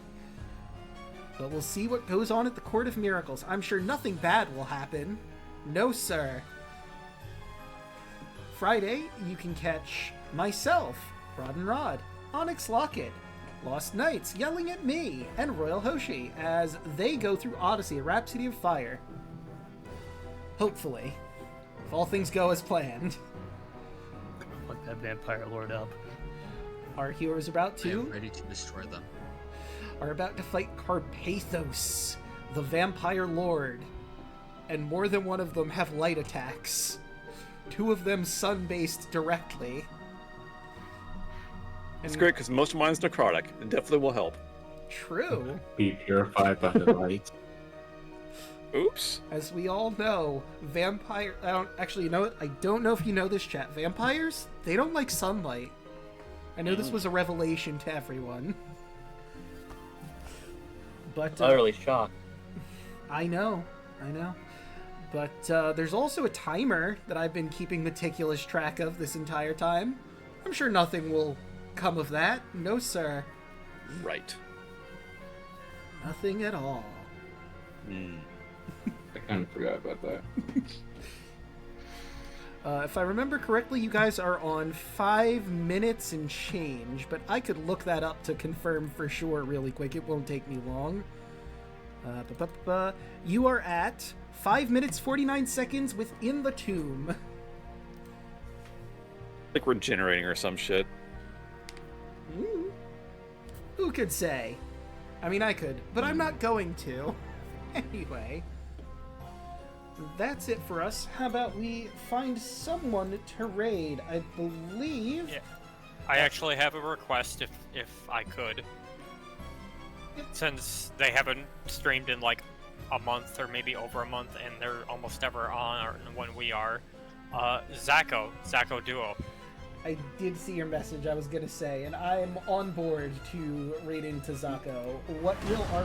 But we'll see what goes on at the Court of Miracles. I'm sure nothing bad will happen. No, sir. Friday, you can catch myself, Rod and Rod, Onyx Locket, Lost Knights yelling at me, and Royal Hoshi as they go through Odyssey, a Rhapsody of Fire. Hopefully. If all things go as planned.
Fuck that vampire lord up.
Our heroes about
I
to...
am ready to destroy them.
Are about to fight Carpathos, the vampire lord. And more than one of them have light attacks. 2 of them sun-based directly.
It's great because most of mine's necrotic. It definitely will help.
True.
Be purified by the light.
Oops.
As we all know, vampire... Actually, you know what? I don't know if you know this, chat. Vampires, they don't like sunlight. I know this was a revelation to everyone. But...
utterly shocked.
I know. But there's also a timer that I've been keeping meticulous track of this entire time. I'm sure nothing will come of that. No, sir.
Right.
Nothing at all.
I kind of forgot about that.
If I remember correctly, you guys are on 5 minutes and change, but I could look that up to confirm for sure really quick. It won't take me long. You are at 5 minutes 49 seconds within the tomb.
Like we're generating or some shit.
Who could say? I mean, I could, but I'm not going to. Anyway, that's it for us. How about we find someone to raid? I believe...
Yeah. I actually have a request if I could.
Yep.
Since they haven't streamed in like a month or maybe over a month and they're almost never on when we are. Zacho Duo.
I did see your message, I was gonna say, and I'm on board to raid into Zacho. What will our